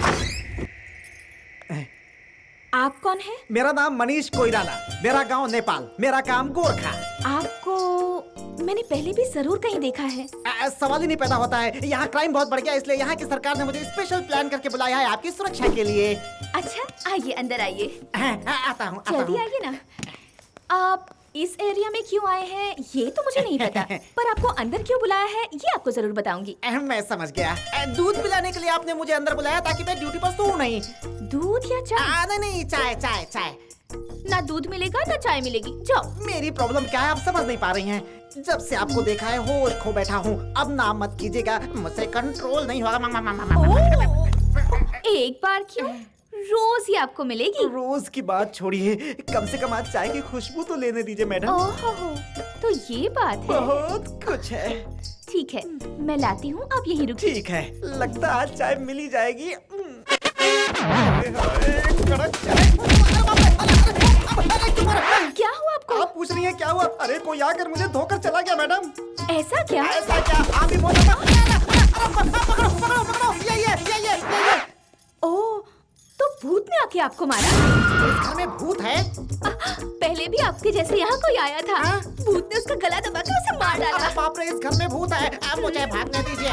Speaker 6: आप कौन है?
Speaker 2: मेरा नाम मनीष कोइराला, मेरा गांव नेपाल, मेरा काम गोरखा।
Speaker 6: आपको मैंने पहले भी जरूर कहीं देखा है।
Speaker 2: सवाल ही नहीं पैदा होता है। यहाँ क्राइम बहुत बढ़ गया, इसलिए यहाँ की सरकार ने मुझे स्पेशल प्लान करके बुलाया है आपकी सुरक्षा के लिए।
Speaker 6: अच्छा, आइए अंदर आइए।
Speaker 2: आता हूँ।
Speaker 6: जल्दी आइए ना। आप इस एरिया में क्यों आए हैं ये तो मुझे नहीं पता, पर आपको अंदर क्यों बुलाया है ये आपको जरूर बताऊंगी।
Speaker 2: मैं समझ गया। दूध पिलाने के लिए आपने मुझे अंदर बुलाया ताकि मैं ड्यूटी पर सोऊं नहीं।
Speaker 6: दूध या चाय?
Speaker 2: नहीं, चाय चाय चाय।
Speaker 6: ना दूध मिलेगा ना चाय मिलेगी, जाओ।
Speaker 2: मेरी प्रॉब्लम क्या है आप समझ नहीं पा रही हैं। जब से आपको देखा है होश खो बैठा हूँ। अब नाम मत कीजिएगा, मुझसे कंट्रोल नहीं होगा।
Speaker 6: एक बार क्यों, रोज ही आपको मिलेगी।
Speaker 2: रोज की बात छोड़िए, कम से कम आज चाय की खुशबू तो लेने दीजिए मैडम।
Speaker 6: ओहो, तो ये बात है।
Speaker 2: बहुत कुछ है।
Speaker 6: ठीक है, मैं लाती हूँ, आप यहीं रुकिए।
Speaker 2: ठीक है, लगता है आज चाय मिल ही जाएगी।
Speaker 6: क्या हुआ आपको?
Speaker 2: आप पूछ रही हैं क्या हुआ? अरे कोई आकर मुझे धोकर चला गया मैडम।
Speaker 6: ऐसा क्या?
Speaker 2: ऐसा क्या? आप भी बोलो। ये।
Speaker 6: ओह, तो भूत ने आके आपको मारा?
Speaker 2: इस घर में भूत है?
Speaker 6: पहले भी आपके जैसे यहाँ कोई आया था। भूत ने उसका गला दबा के उसे मार डाला।
Speaker 2: बाप रे, इस घर में भूत है। आप मुझे भागने दीजिए।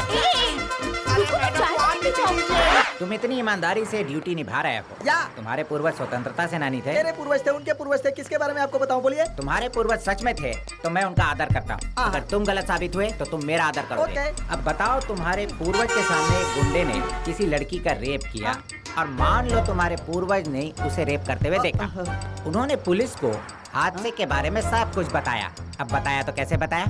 Speaker 5: तुम इतनी ईमानदारी से ड्यूटी निभा रहे हो।
Speaker 11: या
Speaker 5: तुम्हारे पूर्वज स्वतंत्रता सेनानी थे।
Speaker 11: मेरे पूर्वज थे, उनके पूर्वज थे। किसके बारे में आपको बताऊं, बोलिए।
Speaker 5: तुम्हारे पूर्वज सच में थे तो मैं उनका आदर करता हूँ। अगर तुम गलत साबित हुए तो तुम मेरा आदर करोगे। अब बताओ, तुम्हारे पूर्वज के सामने एक गुंडे ने किसी लड़की का रेप किया और मान लो तुम्हारे पूर्वज ने उसे रेप करते हुए देखा। उन्होंने पुलिस को हादसे के बारे में सब कुछ बताया। अब बताया तो कैसे बताया?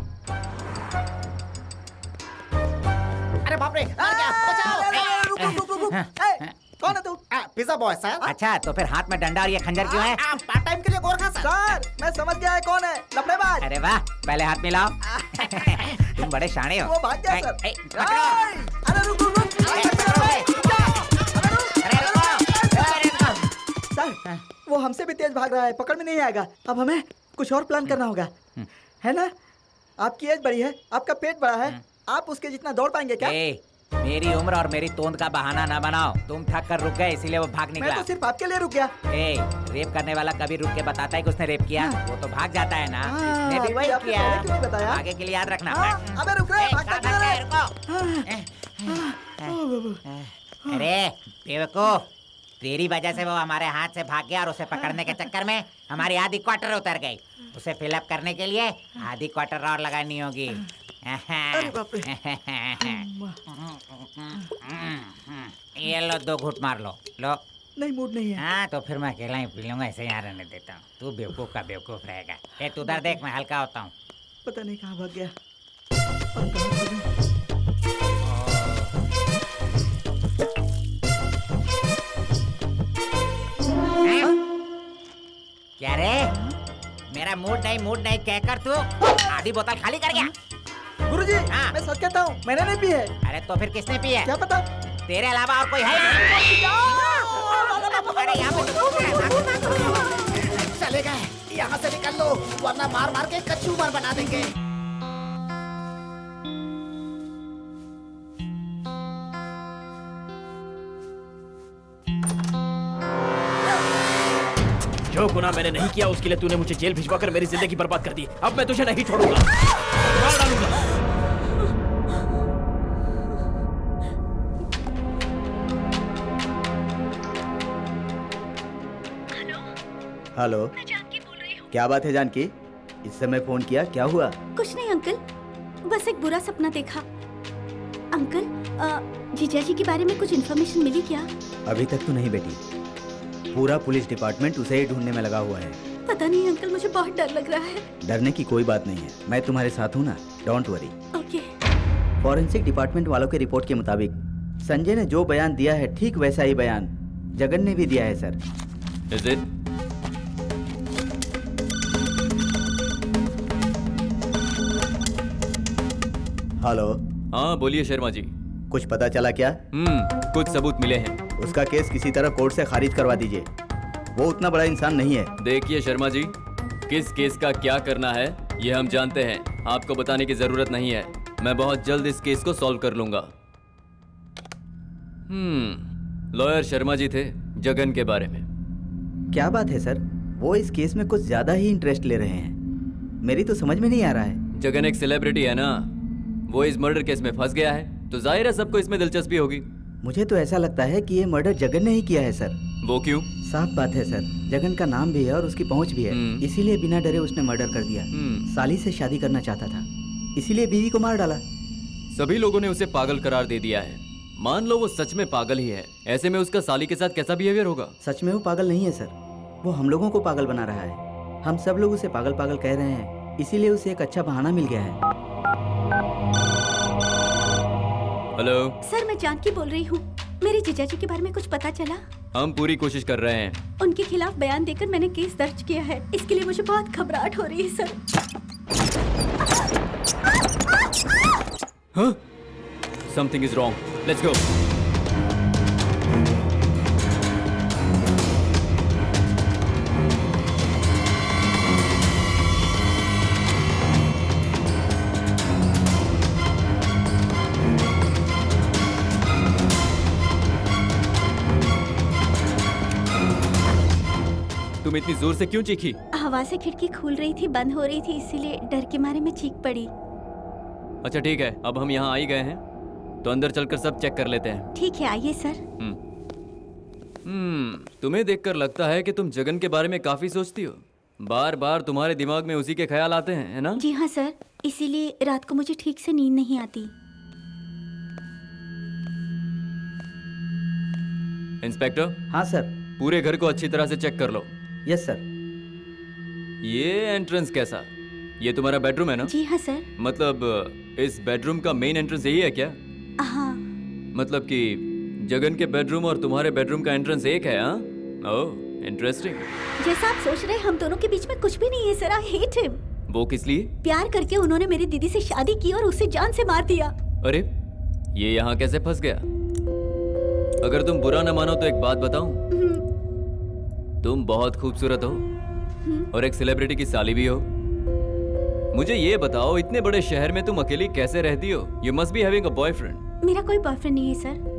Speaker 11: कौन है तू?
Speaker 5: Pizza boy sir. अच्छा तो फिर हाथ में डंडा और ये खंजर क्यों है?
Speaker 11: पार्ट टाइम के लिए गोरखा सर। मैं समझ गया है कौन है, लफड़ेबाज।
Speaker 5: अरे वाह, पहले हाथ मिलाओ। तुम बड़े शाणे हो।
Speaker 11: वो भाग गया सर।
Speaker 5: पकड़ो।
Speaker 11: अरे रुक रुक रुक। सर वो हमसे भी तेज भाग रहा है, पकड़ में नहीं आएगा। अब हमें कुछ और प्लान करना होगा, है ना? आपकी एज बड़ी है, आपका पेट बड़ा है, आप उसके जितना दौड़ पाएंगे क्या?
Speaker 5: मेरी उम्र और मेरी तोंद का बहाना ना बनाओ। तुम थक कर रुक गए इसीलिए वो भाग निकला।
Speaker 11: मैं तो सिर्फ आपके लिए रुक गया।
Speaker 5: रेप करने वाला कभी रुक के बताता है कि उसने रेप किया? वो तो भाग जाता है ना। इसने भी वही
Speaker 11: आपने
Speaker 5: किया।
Speaker 11: पहले क्यों नहीं बताया?
Speaker 5: आगे के लिए याद रखना।
Speaker 11: अबे रुक रे, भागता क्यों रहा है?
Speaker 5: अरे बेवकूफ, तेरी वजह से वो हमारे हाथ से भाग गया और उसे पकड़ने के चक्कर में हमारी आधी क्वार्टर उतर गई। उसे फिलअप करने के लिए आधी क्वार्टर और लगानी होगी।
Speaker 11: अरे बाप रे।
Speaker 5: ये लो, 2 घूंट मार लो। लो।
Speaker 11: नहीं, मूड नहीं है।
Speaker 5: हाँ तो फिर मैं अकेला ही पी लूंगा, ऐसे यहाँ रहने देता हूँ। तू बेवकूफ का बेवकूफ रहेगा। ए तू उधर देख, मैं हल्का होता हूँ।
Speaker 11: पता नहीं कहाँ भाग गया। अब कहाँ भागा?
Speaker 5: क्या रे? मेरा मूड नहीं कहकर तू आधी बोतल खाली कर गया।
Speaker 11: गुरुजी, मैं सच कहता हूँ, मैंने नहीं पी है।
Speaker 5: अरे तो फिर किसने पी है?
Speaker 11: क्या पता?
Speaker 5: तेरे अलावा और कोई है? अरे यहाँ पे
Speaker 11: चले गए, यहाँ से निकल लो वरना मार मार के कच्चू मार बना देंगे।
Speaker 8: जो गुनाह मैंने नहीं किया उसके लिए तूने मुझे जेल भिजवाकर मेरी जिंदगी बर्बाद कर दी। अब मैं तुझे नहीं छोड़ूंगा, मार डालूंगा।
Speaker 1: हेलो,
Speaker 7: मैं जानकी बोल रही हूँ।
Speaker 1: क्या बात है जानकी? इस समय फोन किया, क्या हुआ?
Speaker 9: कुछ नहीं अंकल, बस एक बुरा सपना देखा। अंकल, जीजा जी के बारे में कुछ इन्फॉर्मेशन मिली क्या?
Speaker 1: अभी तक तो नहीं बेटी, पूरा पुलिस डिपार्टमेंट उसे ही ढूंढने में लगा हुआ है।
Speaker 9: पता नहीं अंकल, मुझे बहुत डर लग रहा है।
Speaker 1: डरने की कोई बात नहीं है, मैं तुम्हारे साथ हूँ ना, don't worry.
Speaker 9: Okay.
Speaker 1: Forensic department वालों के रिपोर्ट के मुताबिक संजय ने जो बयान दिया है ठीक वैसा ही बयान जगन ने भी दिया है सर।
Speaker 4: Is it?
Speaker 1: हेलो।
Speaker 4: हाँ बोलिए शर्मा जी।
Speaker 1: कुछ पता चला क्या?
Speaker 4: कुछ सबूत मिले हैं।
Speaker 1: उसका केस किसी तरह कोर्ट से खारिज करवा दीजिए, वो उतना बड़ा इंसान नहीं है।
Speaker 4: देखिए शर्मा जी, किस केस का क्या करना है ये हम जानते हैं, आपको बताने की जरूरत नहीं है। मैं बहुत जल्द इस केस को सॉल्व कर लूंगा। लॉयर शर्मा जी थे जगन के बारे में।
Speaker 1: क्या बात है सर, वो इस केस में कुछ ज्यादा ही इंटरेस्ट ले रहे हैं, मेरी तो समझ में नहीं आ रहा है।
Speaker 4: जगन एक सेलिब्रिटी है ना, वो इस मर्डर केस में फंस गया है तो जाहिर है सबको इसमें दिलचस्पी होगी।
Speaker 1: मुझे तो ऐसा लगता है कि ये मर्डर जगन ने ही किया है सर।
Speaker 4: वो क्यों?
Speaker 1: साफ बात है सर, जगन का नाम भी है और उसकी पहुंच भी है, इसीलिए बिना डरे उसने मर्डर कर दिया। साली से शादी करना चाहता था, इसीलिए बीवी को मार डाला।
Speaker 4: सभी लोगों ने उसे पागल करार दे दिया है। मान लो वो सच में पागल ही है, ऐसे में उसका साली के साथ कैसा बिहेवियर होगा?
Speaker 1: सच में वो पागल नहीं है सर, वो हम लोगों को पागल बना रहा है। हम सब लोग उसे पागल पागल कह रहे हैं, इसीलिए उसे एक अच्छा बहाना मिल गया है।
Speaker 4: हेलो
Speaker 9: सर, मैं जानकी बोल रही हूँ। मेरे जीजा जी के बारे में कुछ पता चला?
Speaker 4: हम पूरी कोशिश कर रहे हैं।
Speaker 9: उनके खिलाफ बयान देकर मैंने केस दर्ज किया है, इसके लिए मुझे बहुत घबराहट हो रही है सर।
Speaker 4: हाँ? Something is wrong. Let's go. तुम इतनी जोर से क्यों चीखी?
Speaker 9: हवा से खिड़की खुल रही थी, बंद हो रही थी, इसीलिए डर के मारे मैं चीख पड़ी।
Speaker 4: अच्छा ठीक है, अब हम यहाँ आ ही गए हैं तो अंदर चलकर सब चेक कर लेते हैं।
Speaker 9: ठीक है, आइए सर।
Speaker 4: तुम्हें देखकर लगता है कि तुम जगन के बारे में काफी सोचती हो। बार बार तुम्हारे दिमाग में उसी के ख्याल आते हैं, है ना?
Speaker 9: जी हाँ सर, इसीलिए रात को मुझे ठीक से नींद नहीं आती।
Speaker 4: इंस्पेक्टर।
Speaker 1: हाँ सर।
Speaker 4: पूरे घर को अच्छी तरह से चेक कर लो।
Speaker 1: Yes sir.
Speaker 4: ये एंट्रेंस कैसा? ये तुम्हारा बेडरूम है ना?
Speaker 9: जी हाँ सर।
Speaker 4: मतलब इस बेडरूम का मेन एंट्रेंस यही है क्या?
Speaker 9: हाँ।
Speaker 4: मतलब कि जगन के बेडरूम और तुम्हारे बेडरूम का एंट्रेंस एक है, हाँ? ओह, इंटरेस्टिंग।
Speaker 9: जैसा आप सोच रहे हैं हम दोनों के बीच में कुछ भी नहीं है सर। I hate him.
Speaker 4: वो किस लिए?
Speaker 9: प्यार करके उन्होंने मेरी दीदी से शादी की और उसे जान से मार दिया।
Speaker 4: अरे, ये यहाँ कैसे फंस गया? अगर तुम बुरा न मानो तो एक बात बताऊं? तुम बहुत खूबसूरत हो और एक सेलिब्रिटी की साली भी हो। मुझे ये बताओ, इतने बड़े शहर में तुम अकेली कैसे रहती हो? You must be having a boyfriend.
Speaker 9: मेरा कोई बॉयफ्रेंड नहीं है सर।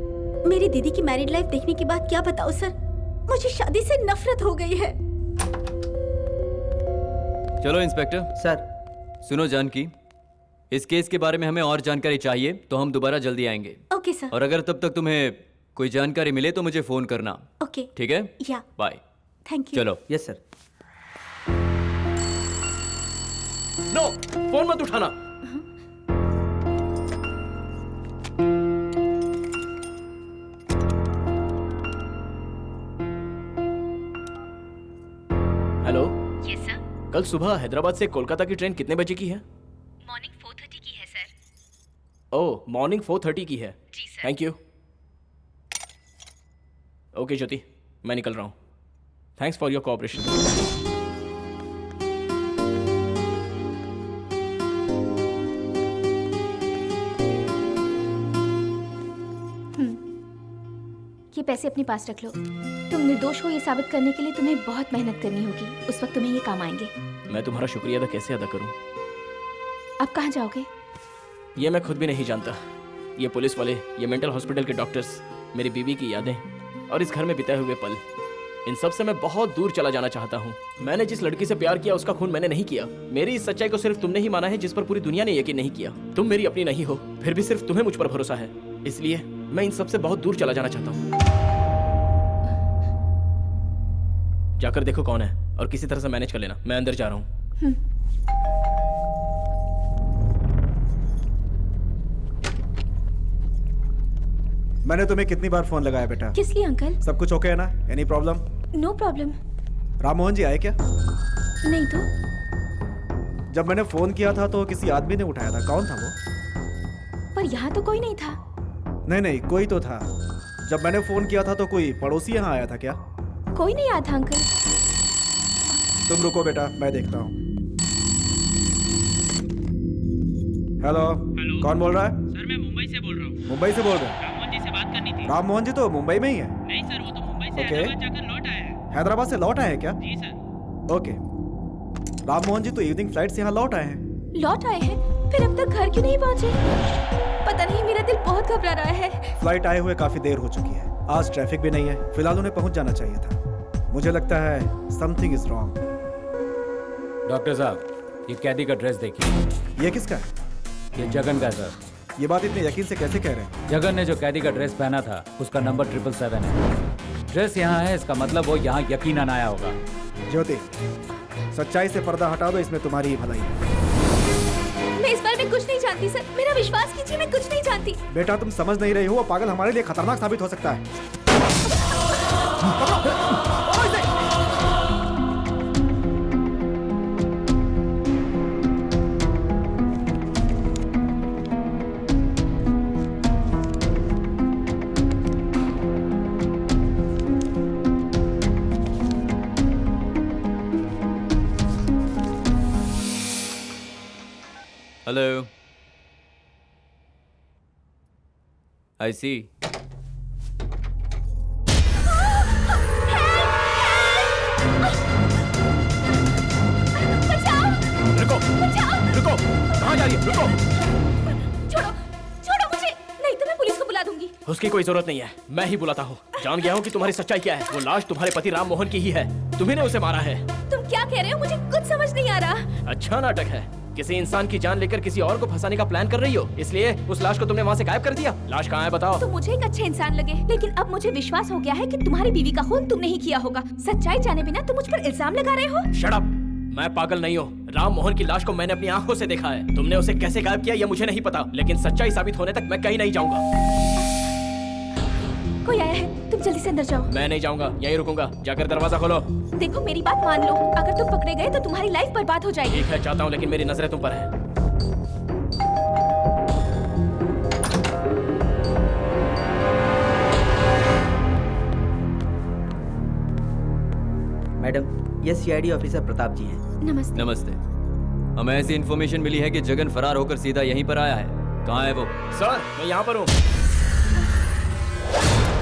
Speaker 9: मेरी दीदी की मैरिड लाइफ देखने के बाद क्या बताओ सर, मुझे शादी से नफरत हो गई है।
Speaker 4: चलो इंस्पेक्टर।
Speaker 11: सर।
Speaker 4: सुनो जानकी, इस केस के बारे में हमें और जानकारी चाहिए तो हम दोबारा जल्दी आएंगे।
Speaker 9: Okay sir.
Speaker 4: और अगर तब तक तुम्हें कोई जानकारी मिले तो मुझे फोन करना।
Speaker 9: ओके।
Speaker 4: ठीक है?
Speaker 9: या।
Speaker 4: बाय।
Speaker 9: Thank you.
Speaker 4: चलो।
Speaker 11: Yes sir.
Speaker 8: नो, फोन मत उठाना। हेलो।
Speaker 7: Yes sir.
Speaker 8: कल सुबह हैदराबाद से कोलकाता की ट्रेन कितने बजे की है?
Speaker 7: मॉर्निंग 4:30 की है सर।
Speaker 8: ओह, मॉर्निंग 4:30 की है।
Speaker 7: जी सर।
Speaker 8: Thank you. ओके ज्योति, मैं निकल रहा हूँ। Thanks for your cooperation.
Speaker 6: ये पैसे अपने पास रख लो। तुम निर्दोष हो ये साबित करने के लिए तुम्हें बहुत मेहनत करनी होगी। उस वक्त तुम्हें ये काम आएंगे।
Speaker 8: मैं तुम्हारा शुक्रिया अदा कैसे अदा करूँ?
Speaker 6: अब कहाँ जाओगे?
Speaker 8: ये मैं खुद भी नहीं जानता। ये पुलिस वाले, ये मेंटल हॉस्पिटल के डॉक्टर्स, मेरी बीवी की यादें और इस घर में बिताए हुए पल, इन सब से मैं बहुत दूर चला जाना चाहता हूँ। मैंने जिस लड़की से प्यार किया उसका खून मैंने नहीं किया। मेरी इस सच्चाई को सिर्फ तुमने ही माना है जिस पर पूरी दुनिया ने यकीन नहीं किया। तुम मेरी अपनी नहीं हो, फिर भी सिर्फ तुम्हें मुझ पर भरोसा है। इसलिए मैं इन सब से बहुत दूर चला जाना चाहता हूँ। जाकर देखो कौन है और किसी तरह से मैनेज कर लेना। मैं अंदर जा रहा हूँ।
Speaker 2: मैंने तुम्हें कितनी बार फोन लगाया बेटा?
Speaker 6: किस लिए अंकल?
Speaker 2: सब कुछ ओके है ना? Any problem?
Speaker 6: No problem.
Speaker 2: Ram Mohan ji आए क्या?
Speaker 6: नहीं तो।
Speaker 2: जब मैंने फोन किया था तो किसी आदमी ने उठाया था। कौन था वो?
Speaker 6: पर यहाँ तो कोई नहीं था।
Speaker 2: नहीं नहीं, कोई तो था। जब मैंने फोन किया था तो कोई पड़ोसी यहाँ आया था क्या?
Speaker 6: कोई नहीं आया था अंकल।
Speaker 2: तुम रुको बेटा, मैं देखता हूँ। हेलो, कौन बोल रहा है?
Speaker 12: सर मैं मुंबई से बोल रहा हूँ।
Speaker 2: मुंबई से बोल रहे हैं?
Speaker 12: राम मोहन जी से बात करनी थी।
Speaker 2: राम मोहन जी तो मुंबई में ही है।
Speaker 12: नहीं सर, वो तो मुंबई से
Speaker 2: ओके।
Speaker 12: हैदराबाद जाकर लौट आए हैं।
Speaker 2: हैदराबाद से लौट आए हैं क्या?
Speaker 12: जी सर।
Speaker 2: ओके। राम मोहन जी तो इवनिंग फ्लाइट से यहाँ लौट आए हैं।
Speaker 6: लौट आए हैं? फिर अब तक घर क्यों नहीं पहुँचे? पता नहीं, मेरा दिल बहुत घबरा रहा है।
Speaker 2: फ्लाइट आए हुए काफी देर हो चुकी है। आज ट्रैफिक भी नहीं है। फिलहाल उन्हें पहुंच जाना चाहिए था। मुझे लगता है समथिंग इज रॉन्ग।
Speaker 3: डॉक्टर साहब, ये कैदी का ड्रेस देखिए।
Speaker 2: ये किसका है?
Speaker 3: ये जगन का सर।
Speaker 2: ये बात इतने यकीन से कैसे कह रहे हैं?
Speaker 3: जगन ने जो कैदी का ड्रेस पहना था उसका नंबर 777 है। ड्रेस यहाँ है, इसका मतलब वो यहाँ यकीनन आया होगा।
Speaker 2: ज्योति, सच्चाई से पर्दा हटा दो, इसमें तुम्हारी ही भलाई है।
Speaker 6: मैं इस बारे में कुछ नहीं जानती सर, मेरा विश्वास कीजिए, मैं कुछ नहीं जानती।
Speaker 2: बेटा तुम समझ नहीं रही हो, वो पागल हमारे लिए खतरनाक साबित हो सकता है।
Speaker 4: हेलो। आई सी।
Speaker 8: रुको, रुको, कहाँ जा रही है? रुको।
Speaker 6: छोड़ो, छोड़ो मुझे। नहीं तो मैं पुलिस को बुला दूंगी।
Speaker 8: उसकी कोई जरूरत नहीं है, मैं ही बुलाता हूँ। जान गया हूँ कि तुम्हारी सच्चाई क्या है। वो लाश तुम्हारे पति राम मोहन की ही है। तुम्ही ने उसे मारा है।
Speaker 6: तुम क्या कह रहे हो? मुझे कुछ समझ नहीं आ रहा।
Speaker 8: अच्छा नाटक है। किसी इंसान की जान लेकर किसी और को फंसाने का प्लान कर रही हो, इसलिए उस लाश को तुमने वहाँ से गायब कर दिया। लाश कहाँ है बताओ?
Speaker 6: तुम मुझे एक अच्छे इंसान लगे, लेकिन अब मुझे विश्वास हो गया है कि तुम्हारी बीवी का खून तुमने ही किया होगा। सच्चाई जाने बिना तुम मुझ पर इल्जाम लगा रहे हो।
Speaker 8: Shut up! मैं पागल नहीं हूँ। राम मोहन की लाश को मैंने अपनी आंखों से देखा है। तुमने उसे कैसे गायब किया ये मुझे नहीं पता, लेकिन सच्चाई साबित होने तक मैं कहीं नहीं जाऊंगा।
Speaker 6: कोई आया है, तुम जल्दी से अंदर जाओ।
Speaker 8: मैं नहीं जाऊंगा, यहीं रुकूंगा। जाकर दरवाजा खोलो।
Speaker 6: देखो मेरी बात मान लो, अगर तुम पकड़े गए तो तुम्हारी लाइफ बर्बाद हो जाएगी।
Speaker 8: ठीक है, चाहता हूँ, लेकिन मेरी नजरें तुम पर है।
Speaker 11: मैडम, ये सीआईडी ऑफिसर प्रताप जी हैं।
Speaker 6: नमस्ते।
Speaker 4: नमस्ते। हमें ऐसी इन्फॉर्मेशन मिली है कि जगन फरार होकर सीधा यहीं पर आया है। कहाँ है वो?
Speaker 8: सर मैं यहाँ पर हूँ।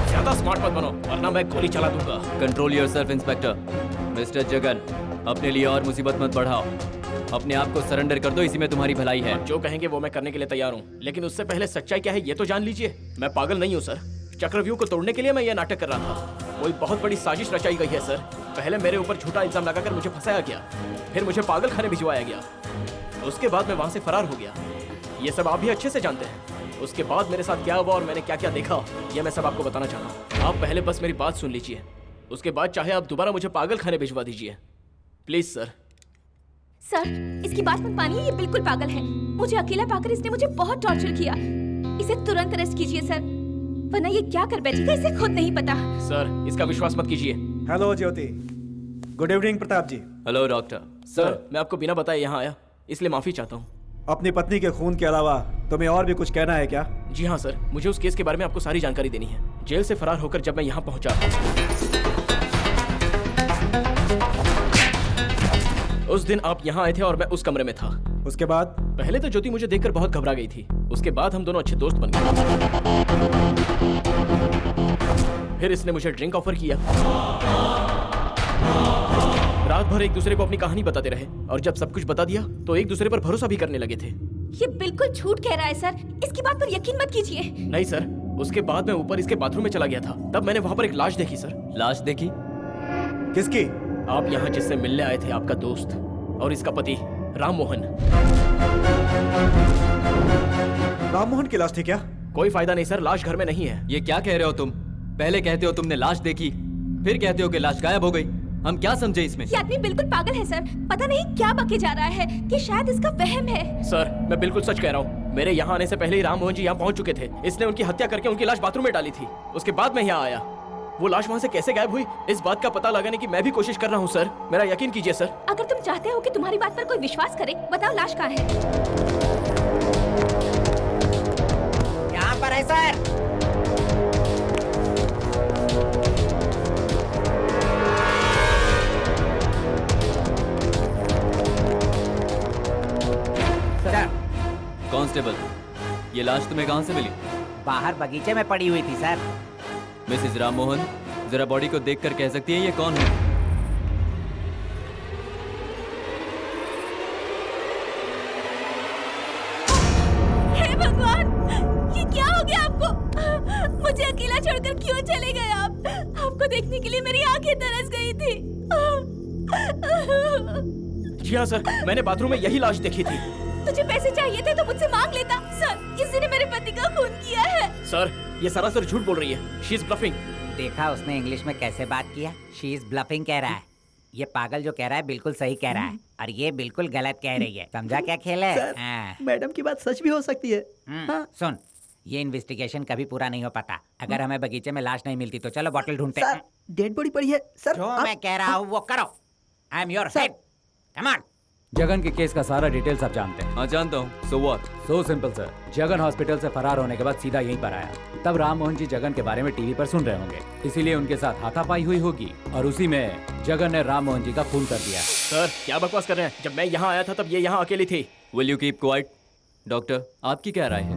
Speaker 8: ज्यादा स्मार्ट मत बनो वरना मैं गोली चला दूंगा।
Speaker 4: Control yourself inspector. Mister Jagan, अपने लिए और मुसीबत मत बढ़ाओ। अपने आप को सरेंडर कर दो, इसी में तुम्हारी भलाई है।
Speaker 8: जो कहेंगे वो मैं करने के लिए तैयार हूँ, लेकिन उससे पहले सच्चाई क्या है ये तो जान लीजिए। मैं पागल नहीं हूँ सर। चक्रव्यूह को तोड़ने के लिए मैं ये नाटक कर रहा था। कोई बहुत बड़ी साजिश रचाई गई है सर। पहले मेरे ऊपर झूठा इल्जाम लगाकर मुझे फंसाया गया, फिर मुझे पागल खाने भिजवाया गया, उसके बाद मैं वहां से फरार हो गया। ये सब आप भी अच्छे से जानते हैं। उसके बाद मेरे साथ क्या हुआ और मैंने क्या क्या देखा, ये मैं सब आपको बताना चाहता हूँ। आप पहले बस मेरी बात सुन लीजिए, उसके बाद चाहे आप दोबारा मुझे पागल खाने भिजवा दीजिए, प्लीज सर।
Speaker 6: सर, इसकी बात मत मानिए, ये बिल्कुल पागल है। मुझे अकेला पाकर इसने मुझे बहुत टॉर्चर किया। इसे तुरंत अरेस्ट कीजिए सर, वरना ये क्या कर बैठेगा इसे खुद नहीं पता।
Speaker 8: सर इसका विश्वास मत कीजिए।
Speaker 2: Hello Jyoti. Good evening Pratap ji.
Speaker 4: Hello doctor.
Speaker 8: Sir मैं आपको बिना बताए यहाँ आया, इसलिए माफी चाहता हूँ।
Speaker 2: अपनी पत्नी के खून के अलावा तुम्हें और भी कुछ कहना है क्या?
Speaker 8: जी हाँ सर, मुझे उस केस के बारे में आपको सारी जानकारी देनी है। जेल से फरार होकर जब मैं यहाँ पहुंचा, उस दिन आप यहाँ आए थे और मैं उस कमरे में था।
Speaker 2: उसके बाद?
Speaker 8: पहले तो ज्योति मुझे देखकर बहुत घबरा गई थी, उसके बाद हम दोनों अच्छे दोस्त बन गए। फिर इसने मुझे ड्रिंक ऑफर किया। रात भर एक दूसरे को अपनी कहानी बताते रहे और जब सब कुछ बता दिया तो एक दूसरे पर भरोसा भी करने लगे थे।
Speaker 6: ये बिल्कुल झूठ कह रहा है सर, इसकी बात पर यकीन मत कीजिए।
Speaker 8: नहीं सर, उसके बाद मैं ऊपर इसके बाथरूम में चला गया था, तब मैंने वहाँ पर एक लाश देखी सर।
Speaker 4: लाश देखी?
Speaker 2: किसकी?
Speaker 8: आप यहाँ जिससे मिलने आए थे, आपका दोस्त और इसका पति राम मोहन।
Speaker 2: राम मोहन की लाश थी क्या?
Speaker 8: कोई फायदा नहीं सर, लाश घर में नहीं है।
Speaker 4: ये क्या कह रहे हो तुम? पहले कहते हो तुमने लाश देखी, फिर कहते हो कि लाश गायब हो गई। हम क्या समझे इसमें?
Speaker 6: ये आदमी बिल्कुल पागल है सर, पता नहीं क्या बके जा रहा है कि शायद इसका वहम है।
Speaker 8: सर मैं बिल्कुल सच कह रहा हूँ, मेरे यहाँ आने से पहले ही राम मोहन जी यहाँ पहुँच चुके थे। इसने उनकी हत्या करके उनकी लाश बाथरूम में डाली थी, उसके बाद मैं यहाँ आया। वो लाश वहाँ से कैसे गायब हुई, इस बात का पता लगाने की मैं भी कोशिश कर रहा हूँ सर, मेरा यकीन कीजिए सर।
Speaker 6: अगर तुम चाहते हो कि तुम्हारी बात पर कोई विश्वास करे, बताओ लाश कहाँ है?
Speaker 5: यहाँ पर है सर।
Speaker 4: कांस्टेबल, ये लाश तुम्हें कहाँ से मिली?
Speaker 5: बाहर बगीचे में पड़ी हुई थी सर।
Speaker 4: मिसेस राम मोहन, जरा बॉडी को देखकर कह सकती है ये कौन है?
Speaker 6: हे भगवान, ये क्या हो गया आपको? मुझे अकेला छोड़कर क्यों चले गए आप? आपको देखने के लिए मेरी आंखें तरस गई थी।
Speaker 8: जी हाँ सर, मैंने बाथरूम में यही लाश देखी थी।
Speaker 6: तुझे पैसे चाहिए थे तो मुझसे मांग लेता। सर, किसी ने मेरे पति का खून किया है।
Speaker 8: सर ये सरासर झूठ बोल रही है, शी इज ब्लफिंग।
Speaker 5: देखा उसने इंग्लिश में कैसे बात किया? शी इज ब्लफिंग कह रहा है। ये पागल जो कह रहा है बिल्कुल सही कह रहा है और ये बिल्कुल गलत कह रही है। समझा क्या खेल है?
Speaker 11: सर, मैडम की बात सच भी हो सकती है। हाँ।
Speaker 5: सुन, ये इन्वेस्टिगेशन कभी पूरा नहीं हो पाता। अगर हमें बगीचे में लाश नहीं मिलती तो चलो बॉटल ढूंढते हैं।
Speaker 11: डेड बॉडी पड़ी है सर।
Speaker 5: जो मैं कह रहा हूँ वो करो। I am your head. Come on.
Speaker 3: Jagan के केस का सारा डिटेल्स आप जानते हैं।
Speaker 4: हाँ जानता हूँ। So what?
Speaker 3: So simple sir, Jagan hospital से फरार होने के बाद सीधा यहीं पर आया। तब राम मोहन जी जगन के बारे में टीवी पर सुन रहे होंगे, इसीलिए उनके साथ हाथापाई हुई होगी और उसी में जगन ने राम मोहन जी का खून कर दिया।
Speaker 8: सर क्या बकवास कर रहे हैं? जब मैं यहाँ आया था तब ये यहाँ अकेली थी।
Speaker 4: Will you keep quiet? Doctor, आपकी क्या राय है?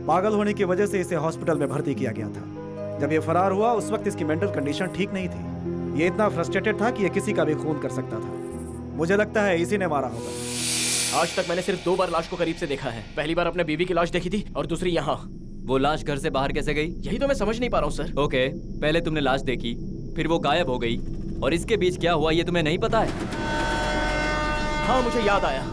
Speaker 2: पागल होने की वजह से इसे हॉस्पिटल में भर्ती किया गया था। जब ये फरार हुआ उस वक्त इसकी मेंटल कंडीशन ठीक नहीं थी। ये इतना फ्रस्ट्रेटेड था कि ये किसी का भी खून कर सकता था। मुझे लगता है इसी ने मारा होगा।
Speaker 8: आज तक मैंने सिर्फ 2 बार लाश को करीब से देखा है। पहली बार अपने बीवी की लाश देखी थी और दूसरी यहाँ।
Speaker 4: वो लाश घर से बाहर कैसे गई?
Speaker 8: यही तो मैं समझ नहीं पा रहा हूँ सर।
Speaker 4: ओके, पहले तुमने लाश देखी, फिर वो गायब हो गई और इसके बीच क्या हुआ ये तुम्हें नहीं पता है?
Speaker 8: हाँ मुझे याद आया,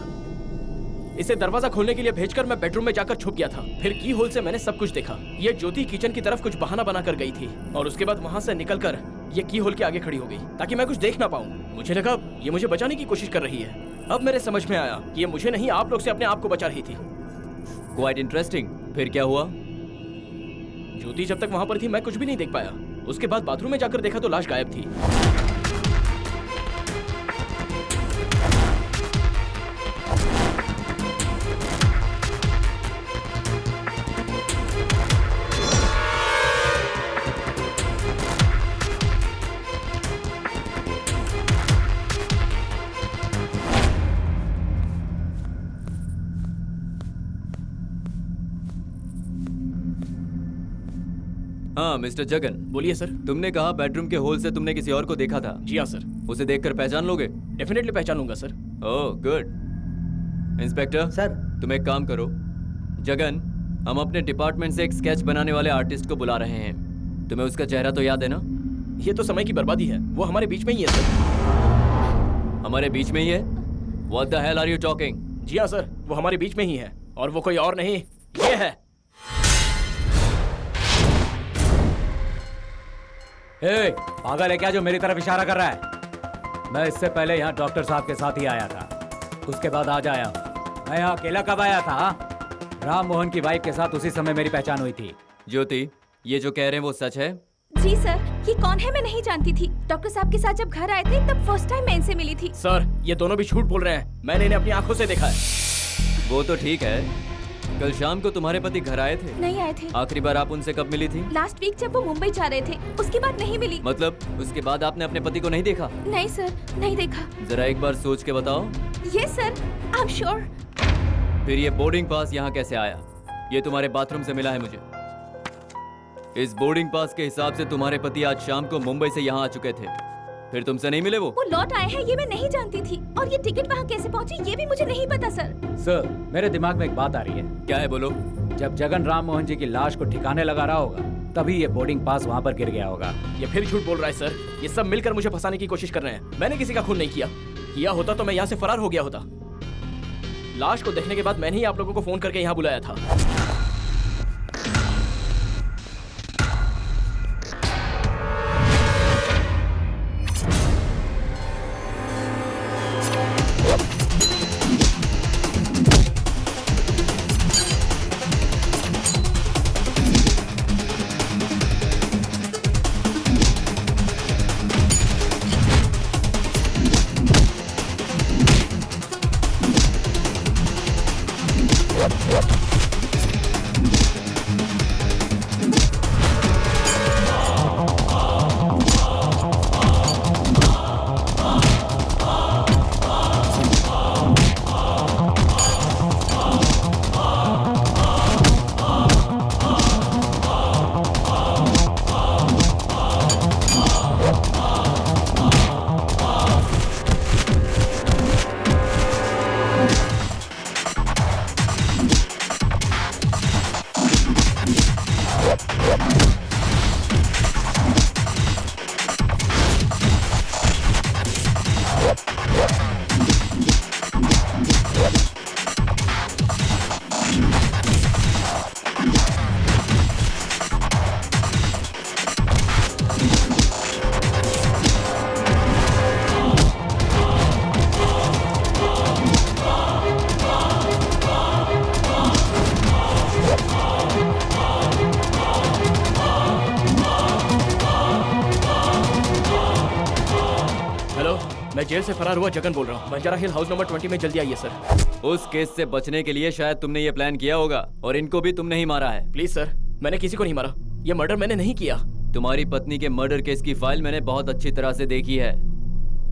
Speaker 8: इसे दरवाजा खोलने के लिए भेजकर मैं बेडरूम में जाकर छुप गया था। फिर की होल से मैंने सब कुछ देखा। ये ज्योति किचन की तरफ कुछ बहाना बना कर गई थी और उसके बाद वहाँ से निकलकर ये की होल के आगे खड़ी हो गई ताकि मैं कुछ देख ना पाऊँ। मुझे लगा ये मुझे बचाने की कोशिश कर रही है। अब मेरे समझ में आया कि ये मुझे नहीं आप लोग से अपने आप को बचा रही थी।
Speaker 4: Quite interesting. फिर क्या हुआ?
Speaker 8: ज्योति जब तक वहाँ पर थी मैं कुछ भी नहीं देख पाया। उसके बाद बाथरूम में जाकर देखा तो लाश गायब थी।
Speaker 4: हाँ मिस्टर जगन,
Speaker 8: बोलिए सर।
Speaker 4: तुमने कहा बेडरूम के होल से तुमने किसी और को देखा था।
Speaker 8: जी हाँ सर।
Speaker 4: उसे देखकर पहचान लोगे?
Speaker 8: डेफिनेटली पहचान लूंगा sir.
Speaker 4: Oh good. Inspector
Speaker 11: sir.
Speaker 4: तुम एक काम करो, जगन, हम अपने डिपार्टमेंट से एक स्केच बनाने वाले आर्टिस्ट को बुला रहे हैं। तुम्हें उसका चेहरा तो याद है ना?
Speaker 8: ये तो समय की बर्बादी है, वो हमारे बीच में ही है सर।
Speaker 4: हमारे बीच में ही है? What the hell are you talking?
Speaker 8: जी हाँ सर, वो हमारे बीच में ही है और वो कोई और नहीं, ये है।
Speaker 3: ए, पागल है क्या जो मेरी तरफ इशारा कर रहा है? मैं इससे पहले यहाँ डॉक्टर साहब के साथ ही आया था, उसके बाद आज आया हूँ। मैं यहाँ अकेला कब आया था? राम मोहन की वाइफ के साथ उसी समय मेरी पहचान हुई थी।
Speaker 4: ज्योति, ये जो कह रहे हैं वो सच है?
Speaker 6: जी सर, ये कौन है मैं नहीं जानती थी। डॉक्टर साहब के साथ जब घर आए थे तब फर्स्ट टाइम मैं इनसे मिली थी।
Speaker 8: सर, ये दोनों भी झूठ बोल रहे हैं, मैंने इन्हें अपनी आंखों से देखा है।
Speaker 4: वो तो ठीक है, कल शाम को तुम्हारे पति घर आए थे?
Speaker 6: नहीं आए थे।
Speaker 4: आखिरी बार आप उनसे कब मिली थी?
Speaker 6: लास्ट वीक जब वो मुंबई जा रहे थे, उसके बाद नहीं मिली।
Speaker 4: मतलब उसके बाद आपने अपने पति को नहीं देखा?
Speaker 6: नहीं सर, नहीं देखा।
Speaker 4: जरा एक बार सोच के बताओ।
Speaker 6: Yes sir, I am sure.
Speaker 4: फिर ये बोर्डिंग पास यहाँ कैसे आया? ये तुम्हारे बाथरूम से मिला है मुझे। इस बोर्डिंग पास के हिसाब से तुम्हारे पति आज शाम को मुंबई से यहाँ आ चुके थे, फिर तुमसे नहीं मिले? वो
Speaker 6: लौट आए हैं ये मैं नहीं जानती थी, और ये टिकट वहाँ कैसे पहुँची ये भी मुझे नहीं पता सर।
Speaker 3: सर, मेरे दिमाग में एक बात आ रही है।
Speaker 4: क्या है? बोलो।
Speaker 3: जब जगन राम मोहन जी की लाश को ठिकाने लगा रहा होगा, तभी ये बोर्डिंग पास वहाँ पर गिर गया होगा।
Speaker 8: ये फिर झूठ बोल रहा है सर, ये सब मिलकर मुझे फंसाने की कोशिश कर रहे हैं। मैंने किसी का खून नहीं किया होता तो मैं यहाँ से फरार हो गया होता। लाश को देखने के बाद मैंने ही आप लोगों को फोन करके यहाँ बुलाया था। मैं जेल से फरार हुआ जगन बोल रहा हूँ। बंजारा हिल हाउस नंबर 20 में जल्दी आइए सर।
Speaker 4: उस केस से बचने के लिए शायद तुमने ये प्लान किया होगा और इनको भी तुमने ही मारा है।
Speaker 8: प्लीज सर, मैंने किसी को नहीं मारा, ये मर्डर मैंने नहीं किया।
Speaker 4: तुम्हारी पत्नी के मर्डर केस की फाइल मैंने बहुत अच्छी तरह से देखी है,